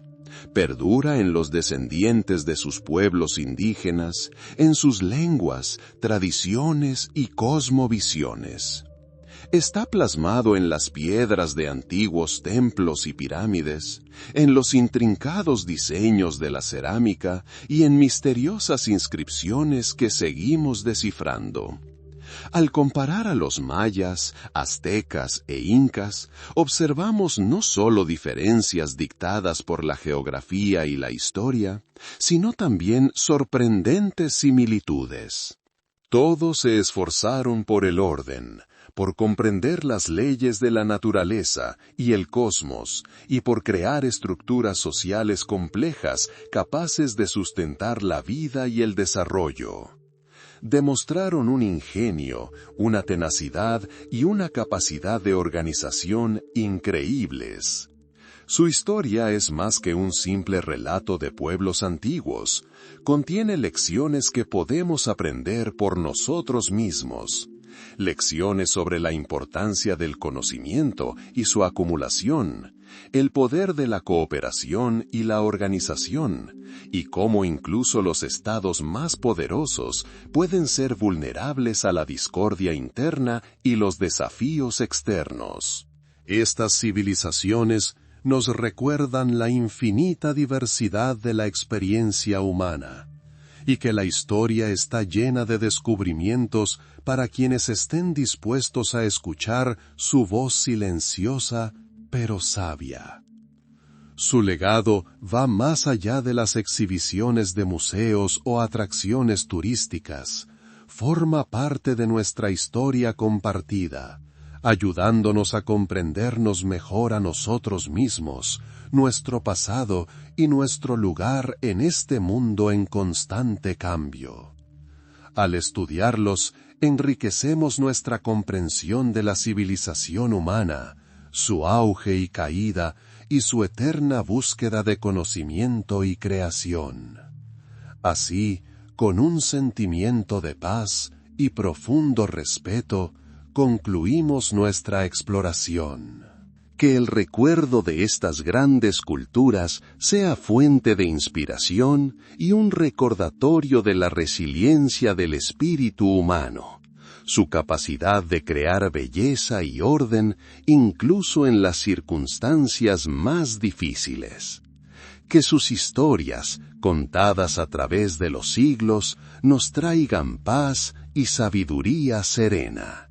Perdura en los descendientes de sus pueblos indígenas, en sus lenguas, tradiciones y cosmovisiones. Está plasmado en las piedras de antiguos templos y pirámides, en los intrincados diseños de la cerámica y en misteriosas inscripciones que seguimos descifrando. Al comparar a los mayas, aztecas e incas, observamos no solo diferencias dictadas por la geografía y la historia, sino también sorprendentes similitudes. Todos se esforzaron por el orden, por comprender las leyes de la naturaleza y el cosmos, y por crear estructuras sociales complejas capaces de sustentar la vida y el desarrollo. Demostraron un ingenio, una tenacidad y una capacidad de organización increíbles. Su historia es más que un simple relato de pueblos antiguos, contiene lecciones que podemos aprender por nosotros mismos. Lecciones sobre la importancia del conocimiento y su acumulación, el poder de la cooperación y la organización, y cómo incluso los estados más poderosos pueden ser vulnerables a la discordia interna y los desafíos externos. Estas civilizaciones nos recuerdan la infinita diversidad de la experiencia humana, y que la historia está llena de descubrimientos para quienes estén dispuestos a escuchar su voz silenciosa pero sabia. Su legado va más allá de las exhibiciones de museos o atracciones turísticas. Forma parte de nuestra historia compartida, ayudándonos a comprendernos mejor a nosotros mismos, nuestro pasado y nuestro lugar en este mundo en constante cambio. Al estudiarlos, enriquecemos nuestra comprensión de la civilización humana, su auge y caída, y su eterna búsqueda de conocimiento y creación. Así, con un sentimiento de paz y profundo respeto, concluimos nuestra exploración. Que el recuerdo de estas grandes culturas sea fuente de inspiración y un recordatorio de la resiliencia del espíritu humano, su capacidad de crear belleza y orden incluso en las circunstancias más difíciles. Que sus historias, contadas a través de los siglos, nos traigan paz y sabiduría serena.